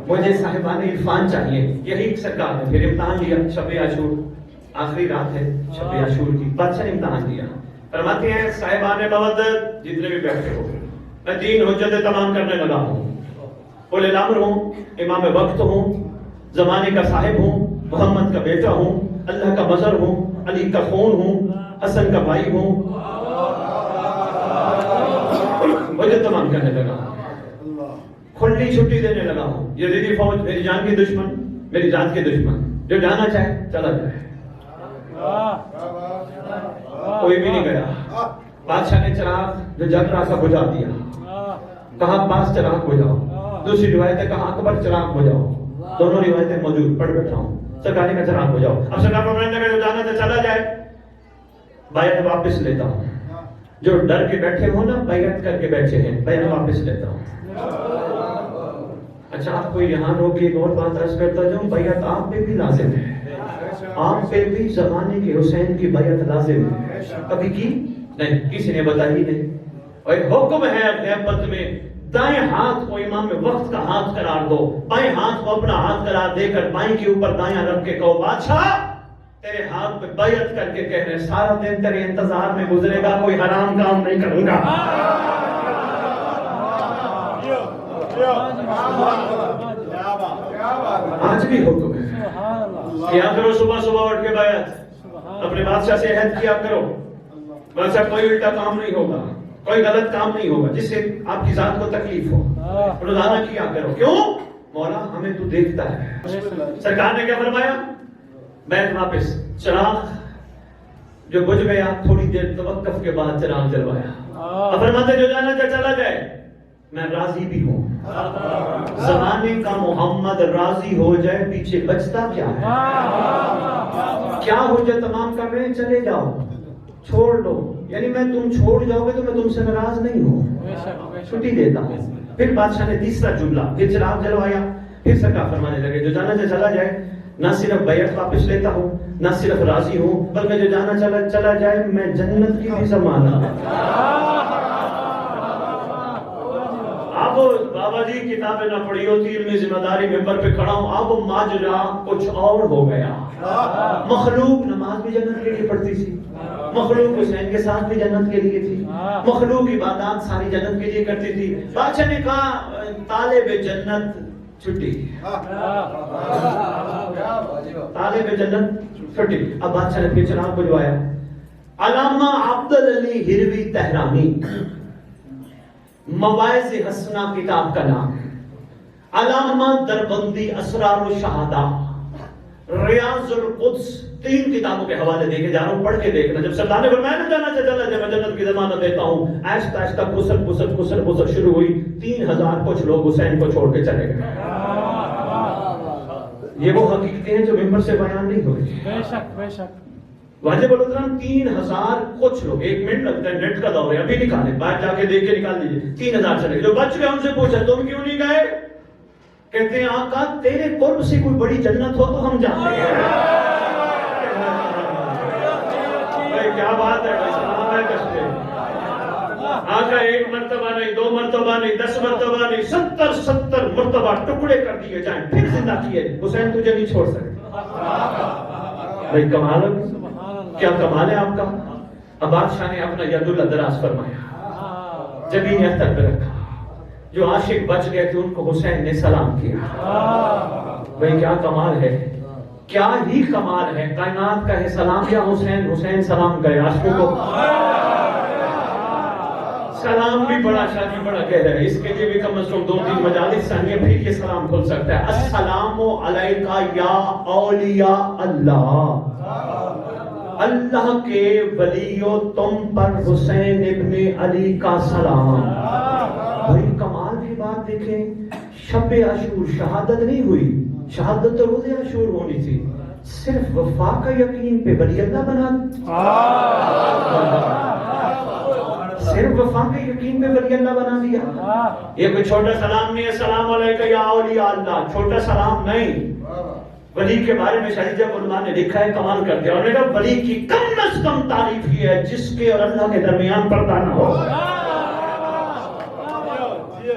مجھے صاحبان عرفان چاہیے. یہی سرکار نے پھر امتحان لیا. شب عاشور آخری رات ہے شب عاشور کی, بادشاہ نے امتحان لیا. فرماتے ہیں صاحبان مودت جتنے بھی بیٹھے ہو, میں 3 حجتیں تمام کرنے لگا ہوں. اولے الامر ہوں, امام وقت ہوں, زمانے کا صاحب ہوں, محمد کا بیٹا ہوں, اللہ کا مظہر ہوں, علی کا خون ہوں, حسن کا بھائی ہوں. مجھے تمام کرنے لگا ہوں, کھلی چھٹی دینے لگا ہوں. یزیدی فوج میری جان کی دشمن, میری جان کے دشمن, جو جانا چاہے چلا جائے. کوئی بھی نہیں گیا. بادشاہ نے چراغ جو جل رہا تھا بجھا دیا. کہا پاس چراغ بجھاؤ. دوسری روایتیں کہا اکبر چراغ بجھاؤ. دونوں روایتیں موجود, پڑھ بیٹھا ہوں. سرکاری کا چراغ بجھاؤ. اب سرکار فرمانے لگا جو جانا چاہے چلا جائے. بیعت واپس لیتا ہوں. جو ڈر کے بیٹھے ہو نا, بیعت کر کے بیٹھے ہیں, بیعت واپس لیتا ہوں. اچھا آپ کو یہاں روک کے ایک اور بات عرض کرتا جاؤں. بیعت آپ پہ بھی لازم ہے, آپ پہ بھی زمانے کے حسین کی بیعت لازم ہے. کبھی کی نہیں, کسی نے بتائی نہیں. اور ایک حکم ہے غیبت میں, دائیں ہاتھ کو امام وقت کا ہاتھ قرار دو, بائیں ہاتھ کو اپنا ہاتھ قرار دے کر بائیں کے اوپر دائیں رکھ کے کہو بادشاہ تیرے ہاتھ پہ بیعت کر کے کہہ رہے سارا دن تیرے انتظار میں گزرے گا, کوئی حرام کام نہیں کروں گا. آج بھی حکم ہے کیا کرو, صبح صبح اٹھ کے بیعت اپنے بادشاہ سے عہد کیا کرو. بادشاہ کوئی الٹا کام نہیں ہوگا, کوئی غلط کام نہیں ہوگا جس سے آپ کی ذات کو تکلیف ہو. روزانہ کیا کرو. کیوں؟ مولا ہمیں تو دیکھتا ہے. سرکار نے کیا فرمایا؟ بیعت واپس. چراغ جو بجھ گیا تھوڑی دیر توقف کے بعد چراغ جلوایا. فرماتے جو جانا چاہے چلا جائے, میں راضی بھی ہوں. زمانے کا محمد راضی ہو جائے پیچھے بچتا کیا ہے؟ کیا ہو جائے تمام کر رہے ہیں, چلے جاؤ, چھوڑ دو. یعنی میں تم چھوڑ جاؤ گے تو میں تم سے ناراض نہیں ہوں, چھٹی دیتا ہوں. پھر بادشاہ نے تیسرا جملہ, پھر چراغ جلوایا. پھر سرکار فرمانے لگے جو جانا چاہے چلا جائے, نہ صرف بیعت واپس لیتا ہوں، نہ صرف راضی ہوں، بلکہ جو جانا چلا جائے میں جنت کی بھی ضمانت۔ اب بابا جی کتابیں نہ پڑھی ہوتی، علمی ذمہ داری ممبر پہ کھڑا ہوں، اب ماجرا کچھ اور ہو گیا۔ مخلوق نماز بھی جنت کے لیے پڑھتی تھی، مخلوق حسین کے ساتھ بھی جنت کے لیے تھی، مخلوق عبادات ساری جنت کے لیے کرتی تھی۔ بادشاہ نے کہا طالب جنت چھٹی، طالب جنت چھٹی۔ اب بادشاہ نے پھر چراغ بجوایا۔ علامہ عبدالعلی ہروی تہرانی، مواعظ حسنہ کتاب کا نام، علامہ دربندی اسرار الشہادہ، ریاض القدس، 3 کتابوں کے حوالے دے کے جا رہا ہوں، پڑھ کے دیکھنا۔ جب سردار نے فرمایا نہ جانا چلا جائے، میں جنت کی ضمانت دیتا ہوں، آہستہ آہستہ کسر شروع ہوئی۔ 3000 کچھ لوگ حسین کو چھوڑ کے چلے گئے۔ یہ وہ حقیقتیں ہیں جو ممبر سے بیان نہیں ہوئی۔ بے شک بے شک۔ واجب الحترام 3000 کچھ لوگ، 1 منٹ لگتا ہے، نیٹ کا دور ہے، ابھی نکالیں، باہر جا کے دیکھ کے نکال دیجئے۔ 3000 چلے گئے۔ جو بچ گئے ان سے پوچھا تم کیوں نہیں گئے؟ کہتے ہیں آقا تیرے قرب سے کوئی بڑی جنت ہو تو ہم جاتے ہیں۔ بھائی کیا بات ہے، سلام ہے کس پہ؟ آقا 1 مرتبہ نہیں، 2 مرتبہ نہیں، 10 مرتبہ نہیں، 70 مرتبہ ٹکڑے کر دیے جائیں، پھر زندہ کیے، حسین تجھے نہیں چھوڑ سکتے۔ بھائی کمال ہے، کیا کمال ہے آپ کا۔ اب بادشاہ نے اپنا ید الادراس فرمایا، جبین اختر پہ رکھا، جو عاشق بچ گئے تھے ان کو حسین نے سلام کیا۔ بھئی کیا کمال ہے، کیا ہی کمال ہے، کائنات کا ہے سلام کیا حسین، حسین سلام گئے عاشقوں کو۔ سلام بھی بڑا شادی بڑا گہرا ہے، اس کے لیے بھی کم از کم 2-3 مجالس چاہیے، پھر یہ سلام کھل سکتا ہے۔ السلام علیکہ یا اولیاء اللہ، اللہ کے ولیو تم پر حسین ابن علی کا سلام۔ بھائی کمال کی بات دیکھیں، شب عاشور شہادت نہیں ہوئی، شہادت تو روز عاشور ہونی تھی، صرف وفا کا یقین پہ ولی اللہ بنا، صرف وفا کے یقین پہ ولی اللہ بنا دیا۔ یہ کوئی چھوٹا سلام نہیں ہے، السلام علیکم یا اولیاء اللہ، چھوٹا سلام نہیں۔ ولی کے بارے میں شاہد جب علماء نے لکھا ہے کمال کرتے ہیں، اور نے کہا ولی کی کم از کم تعریف یہ ہے جس کے اور اللہ کے درمیان پردہ نہ ہو۔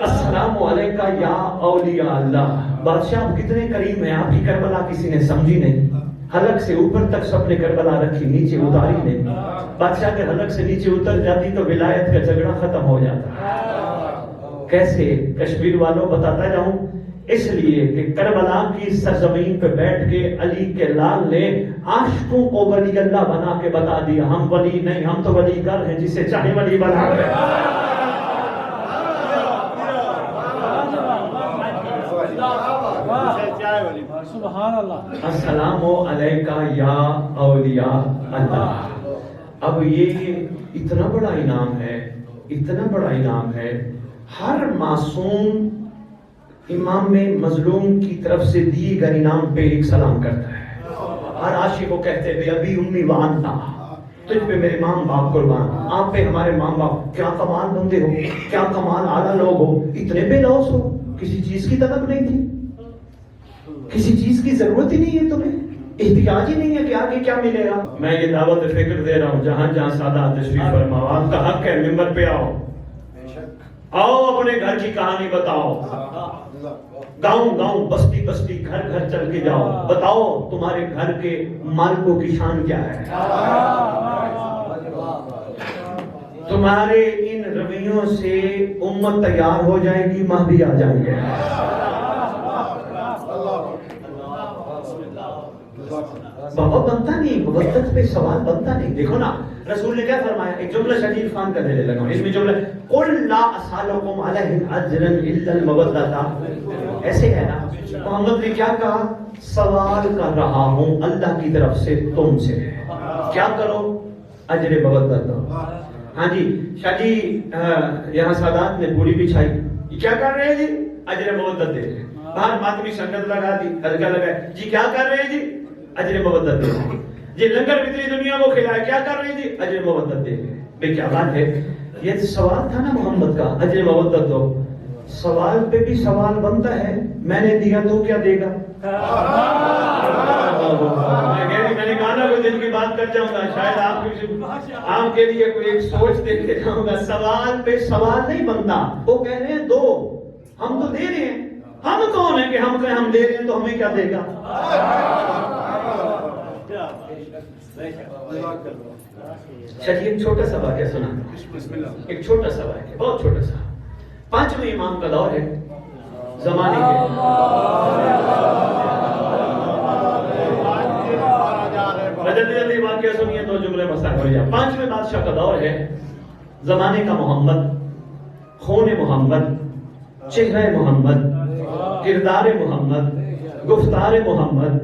السلام علیکم یا اولیاء اللہ۔ بادشاہ آپ کتنے کریم ہیں، آپ کی کربلا کسی نے سمجھی نہیں، حلق سے اوپر تک سب نے کربلا رکھی، نیچے اتاری نہیں۔ بادشاہ کے حلق سے نیچے اتر جاتی تو ولایت کا جھگڑا ختم ہو جاتا۔ کیسے؟ کشمیر والوں بتاتا جاؤں، اس لیے کہ کربلا کی سرزمین پہ بیٹھ کے علی کے لال نے عاشقوں کو ولی اللہ بنا کے بتا دیا، ہم ولی نہیں، ہم تو ولی گر ہیں، جسے چاہے ولی بنا دے۔ سبحان اللہ۔ السلام علیکہ یا اولیاء اللہ۔ اب یہ اتنا بڑا انعام ہے، اتنا بڑا انعام ہے، ہر معصوم امام مظلوم کی طرف سے دیے گئے انعام پہ ایک سلام کرتا ہے۔ ہر عاشق کو کہتے ہیں ابھی امی وانتا، تجھ پہ میرے ماں باپ قربان، آپ پہ ہمارے ماں باپ، کیا کمال بندے ہو، کیا کمال اعلیٰ لوگ ہو، اتنے بے لوث ہو، کسی چیز کی طلب نہیں تھی، کسی چیز کی ضرورت ہی نہیں ہے تمہیں، احتیاج ہی نہیں ہے کہ آگے کیا ملے گا۔ میں یہ دعوت فکر دے رہا ہوں، جہاں جہاں سادات تشریف فرماؤ، آپ کا حق ہے ممبر پہ آؤ، آؤ اپنے گھر کی کہانی بتاؤ، گاؤں گاؤں بستی بستی گھر گھر چل کے جاؤ، بتاؤ تمہارے گھر کے مالکوں کی شان کیا ہے۔ تمہارے ان رویوں سے امت تیار ہو جائے گی، مہدی آ جائیں گے۔ بہت بنتا نہیں، مبدت پہ سوال بنتا نہیں۔ دیکھو نا رسول نے کیا فرمایا، ایک جملہ شدید خان کا دینے لگا ہوں، اس میں جملہ قُلْ لَا أَسْأَلُكُمْ عَلَيْهِ أَجْرًا إِلَّا الْمَوَدَّةَ، ایسے ہے نا۔ محمد نے کیا کہا، سوال کر رہا ہوں اللہ کی طرف سے تم سے، کیا کرو، اجر مودت دو۔ ہاں جی شاہ جی یہاں سادات نے پوری بچھائی، یہ کیا کر رہے ہیں جی، اجر مودت دے رہے ہیں، باہر ماتمی سنگت لگا دی، ہلکا لگا جی، کیا کر رہے ہیں جی، اجر مودت دے رہے ہیں جی، لنگر اتنی دنیا کو کھلائے، کیا کر رہے ہیں جی، اجر مودت دے رہے ہیں۔ بے کیا بات ہے، یہ سوال تھا نا محمد کا، اجر مودت دو۔ سوال پہ بھی سوال بنتا ہے، میں نے دیا تو کیا دے گا۔ میں نے کہا نا کوئی دل کی بات کر جاؤں گا, شاید آپ کے لیے کوئی ایک سوچ دے کے جاؤں گا. سوال پہ سوال نہیں بنتا, وہ کہہ رہے ہیں دو, ہم تو دے رہے ہیں, ہم کون ہیں کہ ہم کہیں ہم دے رہے ہیں تو ہمیں کیا دے گا. چلیے ایک چھوٹا سا واقعہ سنا, ایک چھوٹا سا واقعہ, بہت چھوٹا سا. 5ویں امام کا دور ہے زمانے کے. جلدی واقعہ سنیے تو جملے مسا کر جائے. 5ویں بادشاہ کا دور ہے زمانے کا. محمد, خون محمد, چہرہ محمد, کردار محمد, گفتار محمد,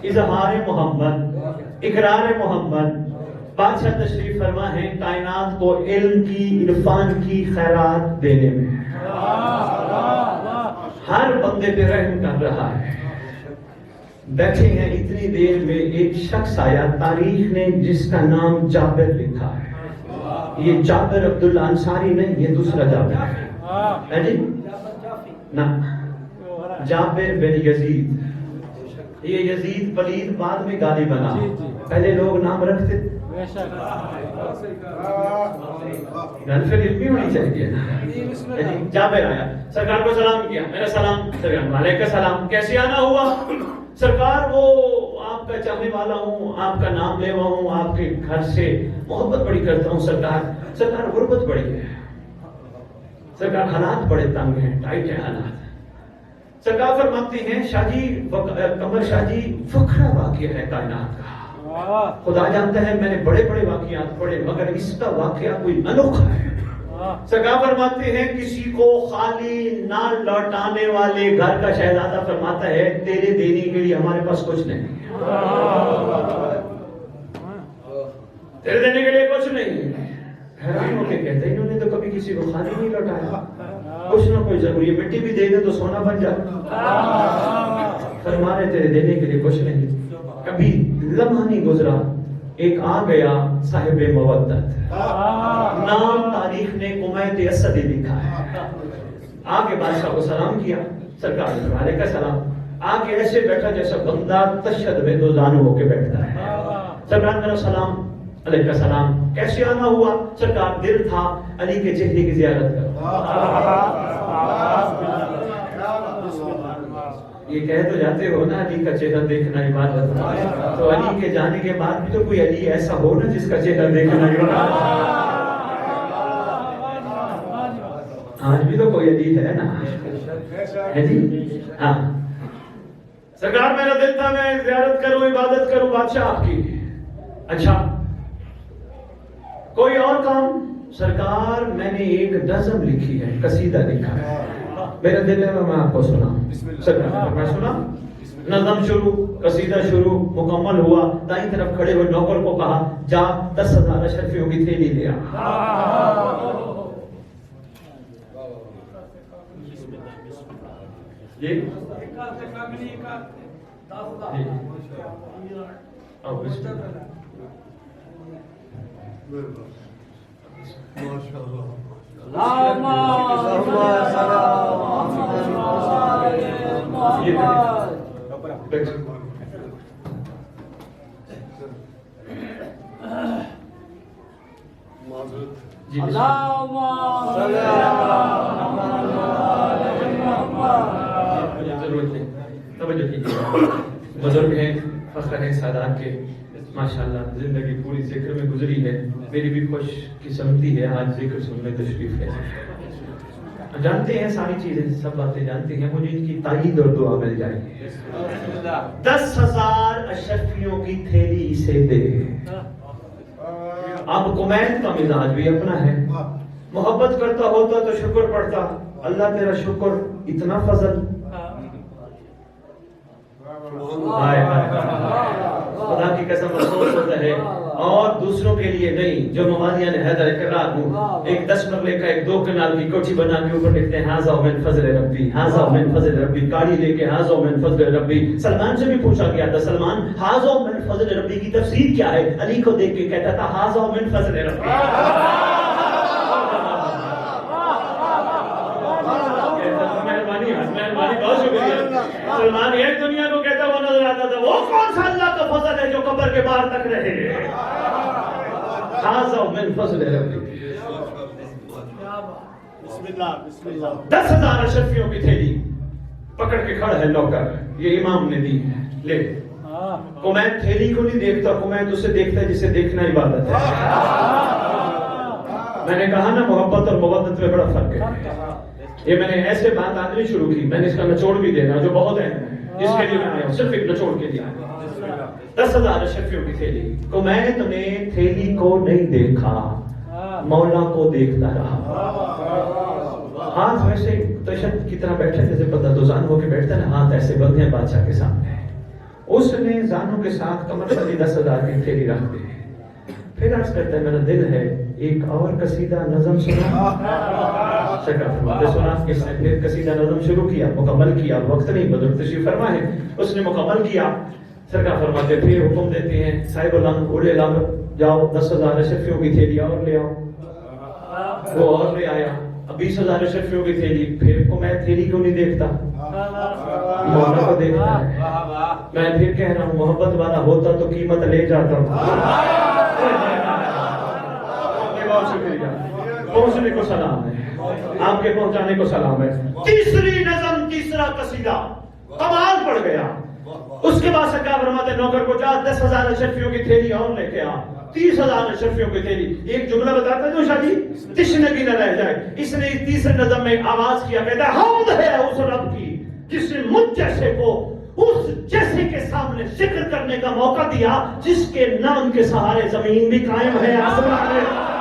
اظہار محمد, اقرار محمد. بادشاہ تشریف فرما ہے کائنات کو علم کی, عرفان کی خیرات دینے میں. ہر بندے پہ رحم کر رہا ہے. بیٹھے ہیں اتنی دیر میں ایک شخص آیا, تاریخ نے جس کا نام جابر لکھا ہے. یہ جابر عبداللہ انصاری نہیں, یہ دوسرا جابر ہے جی نا, جابر بن یزید. یہ یزید پلید بعد میں گالی بنا, پہلے لوگ نام رکھتے. پھر علمی ہونی چاہیے. جابر آیا, سرکار کو سلام کیا. میرا سلام. سرکار وعلیکم السلام. کیسے آنا ہوا؟ سرکار وہ آپ کا چاہنے والا ہوں, آپ کا نام لیوا ہوں, آپ کے گھر سے محبت بڑی کرتا ہوں. سرکار غربت بڑی ہے, سرکار حالات بڑے تنگ ہیں, ٹائٹ ہیں حالات. سرکار فرماتے ہیں شاہ جی, قمر شاہ جی, فخرا واقعہ ہے کائنات کا. خدا جانتا ہے میں نے بڑے بڑے واقعات پڑھے, مگر اس کا واقعہ کوئی انوکھا ہے. سرکار فرماتے ہیں کسی کو خالی نہ لوٹانے والے گھر کا شہزادہ فرماتا ہے تیرے دینے کے لیے ہمارے پاس کچھ نہیں, تیرے دینے کے لیے کچھ نہیں. حیران ہو کے کہتے ہیں انہوں نے تو کبھی کسی کو خالی نہیں لوٹایا. کچھ نہ کوئی ضروری ہے, مٹی بھی دے دے تو سونا بن جائے. فرما رہے تیرے دینے کے لیے کچھ نہیں. کبھی لمحہ نہیں گزرا, ایک آ گیا صاحب مودت, نام تاریخ نے قمیت اسدی لکھا ہے. آگے بادشاہ کو سلام کیا. سرکار نے علیکم السلام. آگے ایسے بیٹھا جیسا بندہ تشہد میں دو زانو ہو کے بیٹھتا ہے. سرکار میرا سلام. علیکم السلام. کیسے آنا ہوا؟ سرکار دل تھا علی کے چہرے کی زیارت کرو. یہ کہہ تو جاتے ہو نا علی کا چہرہ دیکھنا عبادت, تو علی کے جانے کے بعد بھی تو کوئی علی ایسا ہو نا جس کا چہرہ دیکھنا عبادت. آج بھی تو کوئی علی ہے نا, ہے جی. ہاں سرکار میرا دل تھا میں زیارت کروں, عبادت کروں بادشاہ آپ کی. اچھا کوئی اور کام؟ سرکار میں نے ایک نظم لکھی ہے, قصیدہ لکھا ہے, میرا دل ہے میں آپ کو سناؤں. سرکار میں سنا. نظم شروع, قصیدہ شروع, مکمل ہوا. دائیں طرف کھڑے ہوئے نوکر کو کہا جا 10,000 اشرفیوں کی تھیلی لے آ. جی بزرگ ہیں, فخر ہے سادات کے, ماشاءاللہ زندگی پوری ذکر میں گزری ہے. میری بھی خوش قسمتی ہے آج ذکر سننے تشریف ہے. جانتے ہیں ساری چیزیں, سب باتیں جانتے ہیں, مجھے ان کی تائید اور دعا مل جائے گی. 10,000 اشرفیوں کی تھیلی اسے دے. اب قمیت کا مزاج بھی اپنا ہے, محبت کرتا ہوتا تو شکر پڑتا. اللہ تیرا شکر, اتنا فضل. خدا کی قسم افسوس ہوتا ہے, اور دوسروں کے لیے نہیں, جو موالیہ نے حیدر اقرار ہوں, ایک 10 مرلے کا ایک 2 کنال کی کوٹھی بنا کے اوپر لکھتے ہیں ہاذا من فضل ربی, ہاذا من فضل ربی, گاڑی لے کے ہاذا من فضل ربی. سلمان سے بھی پوچھا گیا تھا, سلمان ہاذا من فضل ربی کی تفسیر کیا ہے؟ علی کو دیکھ کے کہتا تھا ہاذا من فضل ربی. مہربانی بہت شکریہ. سلمان ایک دنیا کو کہتا وہ نظر آتا تھا, وہ فضل ہے جو قبر کے باہر تک رہے. ھذا من فضل ربی. بسم اللہ بسم اللہ. 10,000 اشرفیوں کی تھیلی پکڑ کے کھڑا ہے نوکر. یہ امام نے دی ہے. لے. کمیت تھیلی کو نہیں دیکھتا, کمیت اسے دیکھتا ہے جسے دیکھنا عبادت ہے. میں نے کہا نا محبت اور مودت میں بڑا فرق ہے. یہ میں نے ایسے بات آدمی شروع کی, میں نے اس کا نچوڑ بھی دینا جو بہت ہے, جس کے لیے میں آیا ہوں صرف ایک نچوڑ کے لیے. 10,000 اشرفیوں کی تھیلی. کمیت نے تھیلی کو نہیں دیکھا, مولا کو دیکھتا رہا. ہاتھ ویسے تشدد کی طرح بیٹھے جیسے بندہ دو زانوں ہو کے بیٹھتا ہے نا, ہاتھ ایسے بندھے ہیں بادشاہ کے سامنے. اس نے زانوں کے ساتھ کمر صدی 10,000 کی تھیلی رکھ دی. پھر عرض کرتا ہے میرا دل ہے ایک اور قصیدہ نظم سنا. سرکار فرماتے سنا. اس نے پھر قصیدہ نظم شروع کیا, مکمل کیا. وقت نہیں, بدر تشریف فرما ہے, اس نے مکمل کیا. سرکار فرماتے پھر حکم دیتے ہیں صاحب الامر اولے الامر جاؤ 10,000 اشرفیوں کی تھیلی اور لے آؤ. وہ اور لے آیا. اب 20,000 اشرفیوں کی تھیلی. پھر کو میں تھیلی کیوں نہیں دیکھتا, مولا کو دیکھتا ہے. میں پھر کہہ رہا ہوں محبت والا ہوتا تو قیمت لے جاتا ہوں. بہت شکریہ. پہنچنے کو سلام ہے, آپ کے پہنچانے کو سلام ہے. تیسری نظم, تیسرا قصیدہ کمال پڑ گیا. اس کے بعد سرکار فرماتے نوکر کو جا 10,000 اشرفیوں کی تھیلی اور لے کے آ. 30,000 اشرفیوں کی تھیلی. ایک جملہ بتاتا ہے جو شادی تشنگی نہ رہ جائے. اس نے تیسرے نظم میں آواز کیا, کہتا ہے حمد ہے اس رب کی جس نے مجھ جیسے کو اس جیسے کے سامنے ذکر کرنے کا موقع دیا, جس کے نام کے سہارے زمین بھی قائم ہے, آسمان ہے.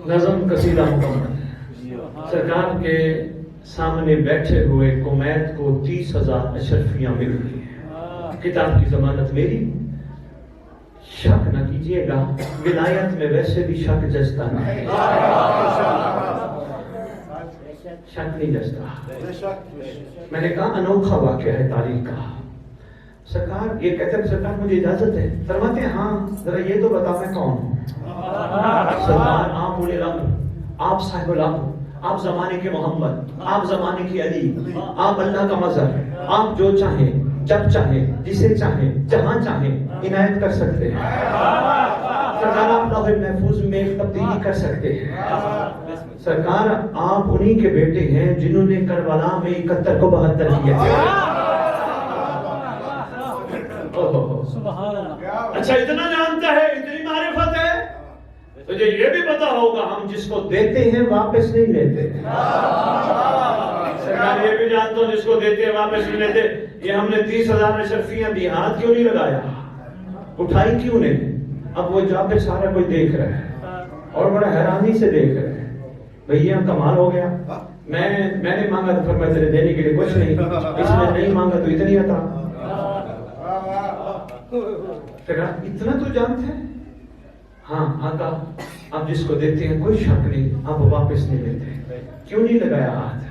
نظم قصیدہ مکمل. سرکار کے سامنے بیٹھے ہوئے کمیت کو 30,000 اشرفیاں مل گئی. کتاب کی ضمانت میری, شک نہ کیجیے گا, ولایت میں ویسے بھی شک جستا نہیں, شک نہیں جستا. میں نے کہا انوکھا واقعہ ہے تاریخ کا. سرکار یہ کہتے ہیں سرکار مجھے اجازت ہے. فرماتے ہیں ہاں ذرا یہ تو بتا میں کون ہوں. سرکار آپ اولے الامر, آپ صاحب الامر, آپ زمانے کے محمد, آپ زمانے کی علی, آپ اللہ کا مظہر, آپ جو چاہیں جب چاہیں جسے چاہیں جہاں چاہیں عنایت کر سکتے ہیں. سرکار آپ لوح محفوظ میں تبدیلی کر سکتے ہیں. سرکار آپ انہی کے بیٹے ہیں جنہوں نے کربلا میں 71 کو 72 کیا. اچھا اتنا جانتا ہے, اتنی معرفت ہے, تجھے یہ بھی پتا ہوگا ہم جس کو دیتے ہیں واپس نہیں لیتے. سرکار یہ بھی جانتا ہوں جس کو دیتے ہیں واپس نہیں لیتے. یہ ہم نے 30,000 اشرفیاں دی, ہاتھ کیوں نہیں لگایا, اٹھائی کیوں نہیں. اب وہ جا کے سارا کوئی دیکھ رہا ہے اور بڑا حیرانی سے دیکھ رہا ہے. بھیا کمال ہو گیا. میں نے مانگا تو فرمایا تیرے دینے کے لیے کچھ نہیں, اس نے نہیں مانگا تو اتنی عطا. اتنا تو جانتے ہیں. ہاں آقا آپ جس کو دیتے ہیں کوئی شک نہیں, آپ واپس نہیں لیتے. کیوں نہیں لگایا ہاتھ.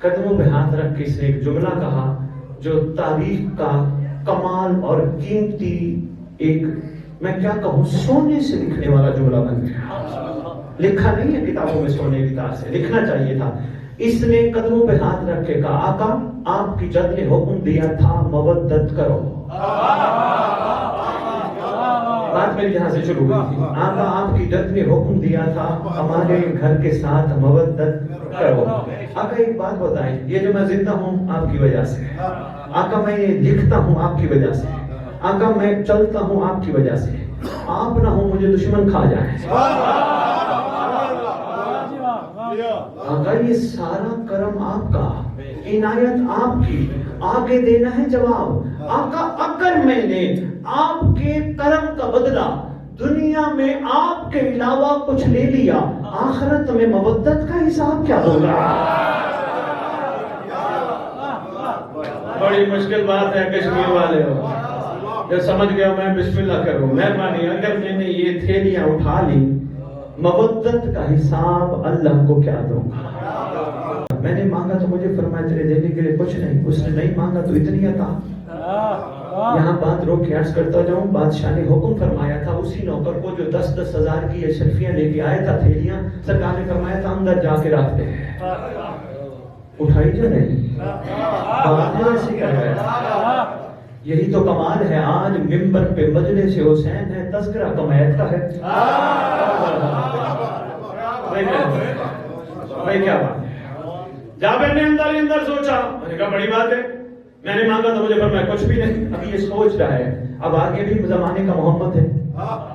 قدموں پہ ہاتھ رکھ کے اس نے ایک جملہ کہا جو تاریخ کا کمال اور قیمتی, ایک میں کیا کہوں سونے سے لکھنے والا جملہ بن گیا. لکھا نہیں ہے کتابوں میں سونے کی تار سے, لکھنا چاہیے تھا. اس نے قدموں پہ ہاتھ رکھ کے کہا آقا آپ کی جد نے حکم دیا تھا مودت کرو. بات میری یہاں سے شروع ہوئی تھی. آقا آپ کی جد نے حکم دیا تھا ہمارے گھر کے ساتھ مودت کرو. آقا ایک بات بتائیں, یہ جو میں زندہ ہوں آپ کی وجہ سے, آقا میں یہ لکھتا ہوں آپ کی وجہ سے, آقا میں چلتا ہوں آپ کی وجہ سے, آپ نہ ہوں مجھے دشمن کھا جائیں. آقا یہ سارا کرم آپ کا, عنایت آپ کی, آگے دینا ہے جواب. آقا اگر میں نے آپ کے کرم کا بدلہ دنیا میں آپ کے علاوہ کچھ لے لیا, آخرت میں مودت کا حساب کیا ہوگا. بڑی مشکل بات ہے کشمیر والے ہو, جب سمجھ گیا میں بسم اللہ کروں. مہربانی اگر میں نے یہ تھیلیاں اٹھا لی مودت کا حساب اللہ کو کیا دوں گا؟ میں نے مانگا تو مجھے فرمایا تیرے دینے کے لیے کچھ نہیں، اس نے نہیں مانگا تو اتنی عطا۔ یہاں بات روک کے عرض کرتا جاؤں، بادشاہ نے حکم فرمایا تھا اسی نوکر کو جو 10-10 ہزار کی اشرفیاں لے کے آیا تھا تھیلیاں، سرکار نے فرمایا تھا اندر جا کے رکھ دے، اٹھائی جو نہیں، ایسی کر رہا ہے۔ یہی تو کمال ہے، آج ممبر پہ مجلس حسین ہے، تذکرہ کمیت کا ہے۔ بھائی کیا بات ہے؟ جابر نے اندر ہی اندر سوچا، میں نے کہا بڑی بات ہے، میں نے مانگا تو مجھے فرمایا کچھ بھی نہیں۔ ابھی یہ سوچ رہا ہے، اب آگے بھی زمانے کا محمد ہے۔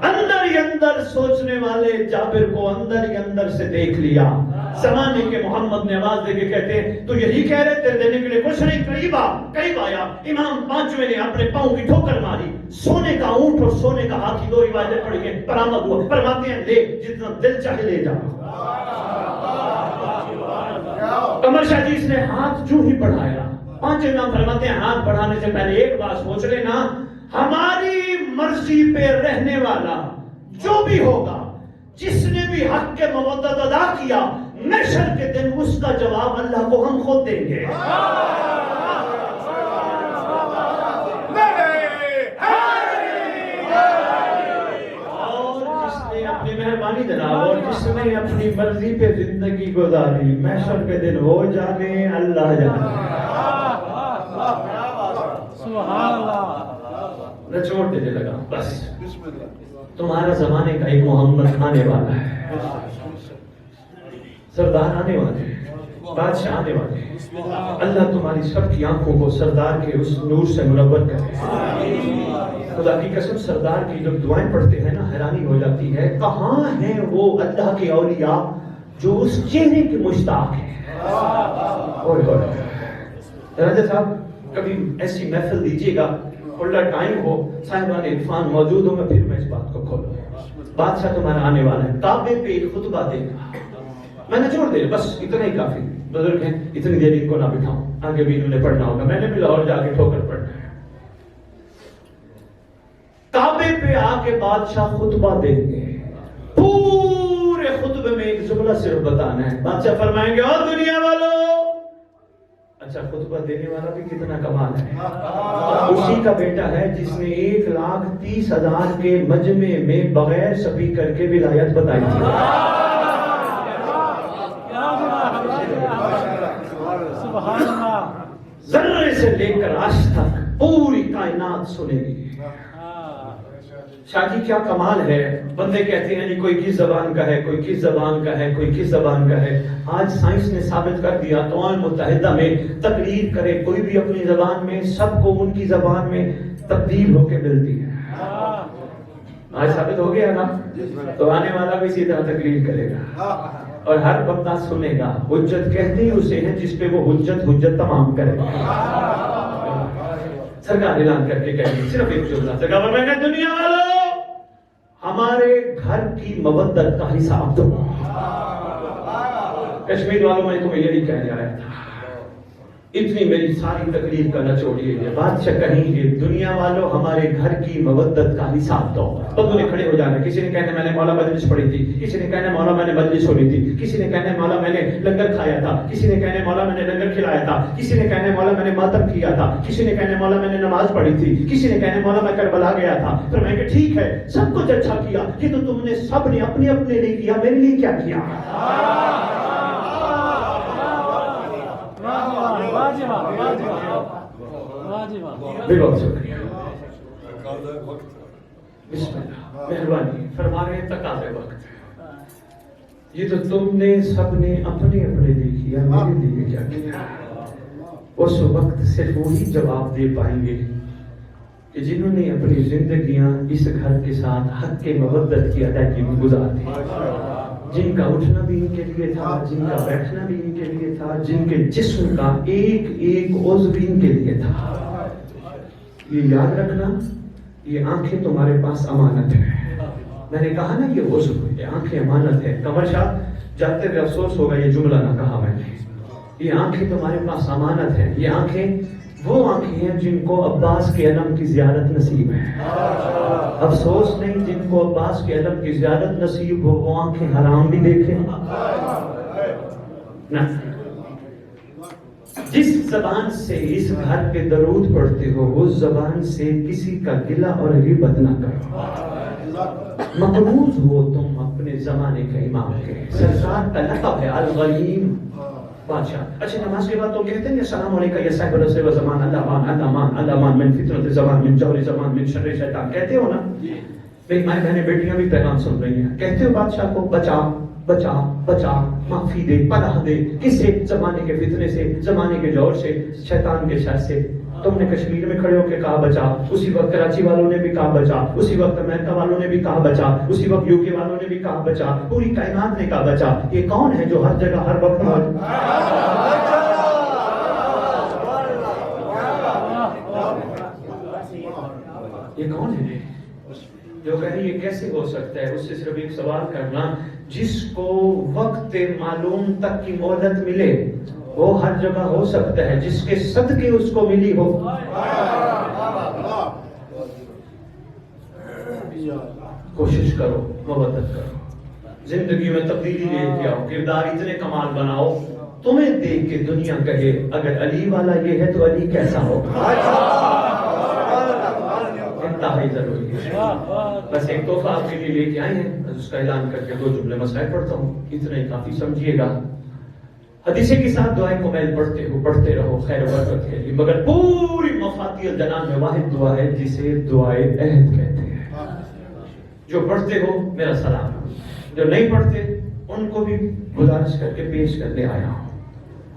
اندر ہی اندر سوچنے والے جابر کو اندر ہی اندر سے دیکھ لیا۔ زمانے کے محمد نے آواز دے کے کہتے ہیں تو یہی کہہ رہے تھے دینے کے لیے کچھ نہیں، قریب آیا۔ امام پانچویں نے اپنے پاؤں کی ٹھوکر ماری، سونے کا اونٹ اور سونے کا ہاتھی، دو روایتیں پڑھی ہیں، برآمد ہوا۔ فرماتے ہیں لے جتنا دل چاہے لے جا۔ قمر شاہ جی اس نے ہاتھ جو ہی بڑھایا، پانچ امام فرماتے ہیں ہاتھ بڑھانے سے پہلے ایک بات سوچ لینا، ہماری مرضی پہ رہنے والا جو بھی ہوگا، جس نے بھی حق کے مودت ادا کیا، محشر کے دن اس کا جواب اللہ کو ہم خود دیں گے۔ اور جس نے اپنی مہربانی جناب، اور جس نے اپنی مرضی پہ زندگی گزاری، محشر کے دن وہ جانے، اللہ جانے۔ سبحان اللہ۔ نچوڑ دینے لگا، بس تمہارا زمانے کا ایک محمد آنے والا ہے، سردار آنے والے ہیں، بادشاہ آنے والے ہیں۔ اللہ تمہاری سب کی آنکھوں کو سردار کے اس نور سے منور کرے۔ خدا کی قسم سردار کی جب دعائیں پڑھتے ہیں نا، حیرانی ہو جاتی ہے، کہاں ہیں وہ اللہ کے اولیاء جو اس چہرے کے مشتاق ہیں۔ راجہ صاحب کبھی ایسی محفل دیجیے گا، کھلا ٹائم ہو، صاحبان عرفان موجود ہو، میں پھر میں اس بات کو کھولوں۔ بادشاہ تمہارا آنے والا ہے، کعبے پہ ایک خطبہ دے گا، میں نے چھوڑ دے، بس اتنا ہی کافی، بزرگ ہیں اتنی دیر ان کو نہ بٹھاؤں، آگے بھی انہوں نے پڑھنا ہوگا، میں نے بھی لاہور جا کے ٹھوکر پڑھنا ہے۔ کعبے پہ آ کے بادشاہ خطبہ دیں گے، پورے خطبے میں ایک جملہ صرف بتانا ہے۔ بادشاہ فرمائیں گے اور دنیا والوں، اچھا خطبہ دینے والا بھی کتنا کمال ہے، اسی کا بیٹا ہے جس نے 1,30,000 کے مجمع میں بغیر سپیکر کے ولایت بتائی تھی۔ سبحان اللہ۔ ذرے سے لے کر آج تک پوری کائنات سنے گی۔ شاہ جی کیا کمال ہے، بندے کہتے ہیں جی کوئی کس زبان کا ہے، کوئی کس زبان کا ہے، کوئی کس زبان کا ہے۔ آج سائنس نے ثابت کر دیا، اقوام متحدہ میں تقریر کرے کوئی بھی اپنی زبان میں، سب کو ان کی زبان میں تبدیل ہو کے ملتی ہے۔ آج ثابت ہو گیا نا، تو آنے والا بھی اسی طرح تقریر کرے گا اور ہر بندہ سنے گا۔ حجت کہتے ہی اسے ہیں جس پہ وہ حجت تمام کرے گا۔ سرکار اعلان کر کے کہیں گے صرف ایک جملہ، سرکار میں کہ دنیا والوں ہمارے گھر کی مودت کا حساب دو۔ کشمیر والوں میں تمہیں یہی کہنے آیا تھا، اتنی میری ساری تقریر کا نچوڑیے یہ بادشاہ کہیں گے دنیا والوں ہمارے گھر کی مودت کا حساب دو۔ بندوں نے کھڑے ہو جانا، کسی نے کہنا میں نے مولا مجلس پڑھی تھی، کسی نے کہنا مولا میں نے مجلس سنی تھی، کسی نے کہنا مولا میں نے لنگر کھایا تھا، کسی نے کہنا مولا میں نے لنگر کھلایا تھا، کسی نے کہنا مولا میں نے ماتم کیا تھا، کسی نے کہنا مولا میں نے نماز پڑھی تھی، کسی نے کہنا مولا میں کربلا گیا تھا۔ پھر میں کہ ٹھیک ہے سب کچھ اچھا کیا، یہ تو تم نے سب نے اپنے اپنے لیے کیا، میرے لیے کیا کیا؟ بہت شکریہ، بسم اللہ، مہربانی فرما رہے ہیں تقاضے وقت۔ یہ تو تم نے سب نے اپنے اپنے لیے کیا، میرے لیے کیا کیا؟ اس وقت صرف وہی جواب دے پائیں گے کہ جنہوں نے اپنی زندگیاں اس گھر کے ساتھ حق کے مودت کی ادائیگی میں گزار دی، جن کا اٹھنا بھی ان کے لیے تھا، جن کا بیٹھنا بھی ان کے لیے تھا، جن کے جسم کا ایک ایک عضو بھی ان کے لیے تھا۔ یہ یاد رکھنا، یہ آنکھیں تمہارے پاس امانت ہے۔ میں نے کہا نا یہ عضو، یہ آنکھیں امانت ہے۔ قمر شاہ جاتے ہوئے افسوس ہوگا یہ جملہ نہ کہا میں نے۔ یہ آنکھیں تمہارے پاس امانت ہے، یہ آنکھیں وہ آنکھیں ہیں جن کو عباس کے علم کی زیارت نصیب ہے. افسوس نہیں جن کو عباس کے علم کی زیارت نصیب ہو وہ آنکھیں حرام بھی دیکھیں نہ. جس زبان سے اس گھر پہ درود پڑھتے ہو اس زبان سے کسی کا گلہ اور غیبت نہ کرو. مقروض ہو تم اپنے زمانے کے امام کے. سرکار کا لقب ہے الغلیم بادشاہ. اچھا نماز کے بعد تو کہتے ہیں السلام علیکم یا صاحب الرسول و زمان اللہ مان من فطرت زمان من جور زمان من شر شیطان کہتے ہو نا. میری مائیں بہنیں بیٹیاں بھی پیغام سن رہی ہیں. کہتے ہو بادشاہ کو بچا بچا بچا معافی دے پناہ دے کس سے؟ زمانے کے فتنے سے زمانے کے جور سے شیطان کے شر سے. تم نے کشمیر میں کھڑے ہو کے کہا بچا, اسی وقت کراچی والوں نے بھی کہا بچا, اسی وقت امریکہ والوں نے بھی کہا بچا, اسی وقت UK والوں نے بھی کہا بچا, پوری کائنات نے کہا بچا. یہ کون ہے جو ہر جگہ ہر وقت یہ کون ہے جو کہیں یہ کیسے ہو سکتا ہے؟ اس سے صرف ایک سوال کرنا, جس کو وقت معلوم تک کی مہلت ملے وہ ہر جگہ ہو سکتا ہے جس کے صدقے اس کو ملی ہو. کوشش کرو, مبادت کرو, زندگی میں تبدیلی لے کے آؤ, کردار اتنے کمال بناؤ تمہیں دیکھ کے دنیا کہے اگر علی والا یہ ہے تو علی کیسا ہوگا. انتہائی ضروری ہے. بس ایک تحفہ آپ کے لیے لے کے آئے ہیں, اس کا اعلان کر کے 2 جملے مسائل پڑھتا ہوں, اتنا ہی کافی سمجھیے گا. حدیثے کے ساتھ دعائیں کو میل پڑھتے رہو خیر و برکت کے لیے, مگر پوری مفاتیح الجنان میں واحد دعا ہے جسے دعائے عہد کہتے ہیں. جو پڑھتے ہو میرا سلام, جو نہیں پڑھتے ان کو بھی گزارش کر کے پیش کرنے آیا ہوں.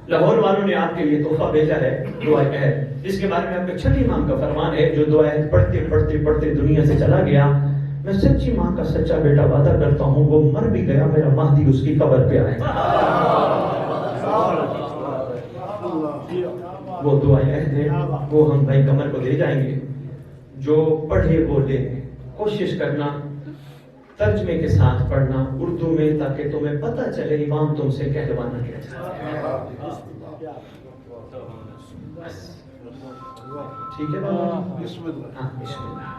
لاہور والوں نے آپ کے لیے تحفہ بھیجا ہے دعائے عہد, جس کے بارے میں آپ کے چھٹی امام کا فرمان ہے جو دعائے عہد پڑھتے پڑھتے پڑھتے دنیا سے چلا گیا, میں سچی ماں کا سچا بیٹا وعدہ کرتا ہوں وہ مر بھی گیا میرا مہدی اس کی قبر پہ آئے گا. وہ دعائیں عہد ہے, وہ ہم بھائی کمر کو دے جائیں گے. جو پڑھے وہ لے. کوشش کرنا ترجمے کے ساتھ پڑھنا اردو میں تاکہ تمہیں پتہ چلے امام تم سے کہلوانا کیا چاہتے ہیں. ٹھیک ہے بسم اللہ.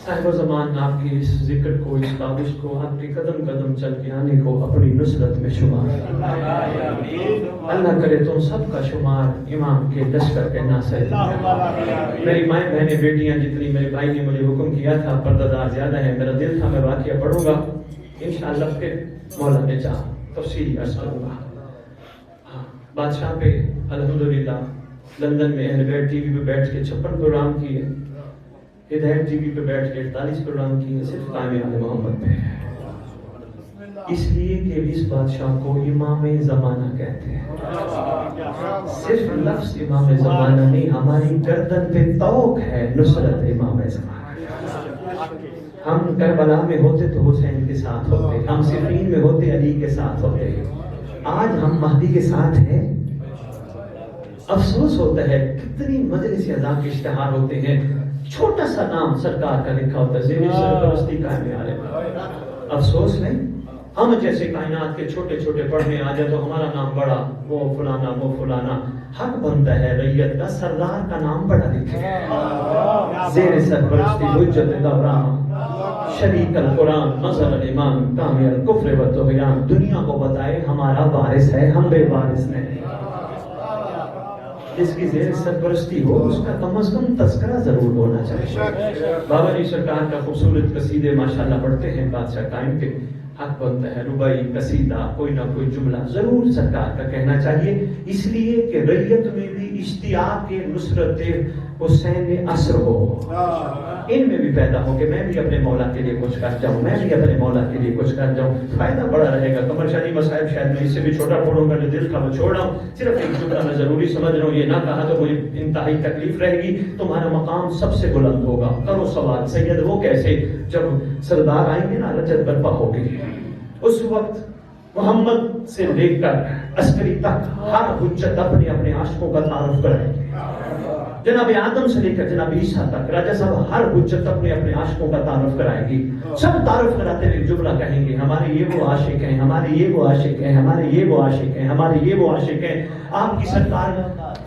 صاحب زمان آپ کی اس ذکر کو, اس کاوش کو, آپ کے قدم قدم چل کے آنے کو اپنی نصرت میں شمار. اللہ کرے تم سب کا شمار امام کے لشکر کے ناصر. میری مائیں بہنیں بیٹیاں جتنی, میرے بھائی نے مجھے حکم کیا تھا, پردہ دار زیادہ ہے, میرا دل تھا میں واقعہ پڑھوں گا انشاءاللہ, پھر مولا نے چاہا تفصیلی عرض کروں گا. بادشاہ پہ الحمدللہ لندن میں اہل بیت ٹی وی پہ بیٹھ کے 56 پروگرام کیے, ہدایت ٹی وی پہ بیٹھ کے 48 پروگرام کیے, صرف قائم آل محمد پہ. اس لیے کہ اس بادشاہ کو امام زمانہ کہتے ہیں. صرف لفظ امام زمانہ نہیں, ہماری گردن پہ طوق ہے نصرت امام زمانہ. ہم کربلا میں ہوتے تو حسین کے ساتھ ہوتے, ہم صفین میں ہوتے علی کے ساتھ ہوتے, آج ہم مہدی کے ساتھ ہیں. افسوس ہوتا ہے کتنی مجلس اذاں کے اشتہار ہوتے ہیں, چھوٹا سا نام سرکار کا لکھا ہوتا ہے, زیر سرپرستی قائم عالم. افسوس نہیں, ہم جیسے کائنات کے چھوٹے چھوٹے پڑھنے آ جائے تو ہمارا نام بڑا, وہ فلانا وہ فلانا. حق بنتا ہے ریت کا سردار کا نام بڑا لکھے, زیر سرپرستی حجت دوران شریک القرآن مظہر الایمان کامل الکفر و طغیان. دنیا کو بتائے ہمارا وارث ہے, ہم بے وارث نہیں. جس کی زیر سرپرستی ہو اس کا کم از کم تذکرہ ضرور ہونا چاہیے. بابا جی سرکار کا خوبصورت قصیدے ماشاءاللہ پڑھتے ہیں بادشاہ ٹائم کے. حق بنتا ہے ربائی قصیدہ کوئی نہ کوئی جملہ ضرور سرکار کا کہنا چاہیے, اس لیے کہ ریت میں بھی اشتیاق کے نصرت حسین عصر ہو, ان میں بھی پیدا ہو کہ میں بھی اپنے مولا کے لیے کچھ کر جاؤں, میں بھی اپنے مولا کے لیے کچھ کر جاؤں. فائدہ بڑا رہے گا. قمر شادی مسائل شاید میں اس سے بھی چھوٹا پڑھوں گا, جو دل کا وہ چھوڑا ہوں. صرف ایک جملہ میں ضروری سمجھ رہا ہوں, یہ نہ کہا تو مجھے انتہائی تکلیف رہے گی. تمہارا مقام سب سے بلند ہوگا. کرو سوال سید وہ کیسے, جب سردار آئیں گے نا رجت برپا ہوگی, اس وقت محمد سے لے کر عسکری تک ہر حجت اپنے اپنے عاشقوں کا تعارف کرائے گی. جناب آدم سے لے کر جناب عیسیٰ تک راجہ صاحب ہر حجت اپنے اپنے عاشقوں کا تعارف کرائے گی. سب تعارف کراتے ہوئے جملہ کہیں گے, ہمارے یہ وہ عاشق ہیں, ہمارے یہ وہ عاشق ہیں, ہمارے یہ وہ عاشق ہیں, ہمارے یہ وہ عاشق ہیں. آپ کی سرکار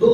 2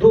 2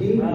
1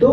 2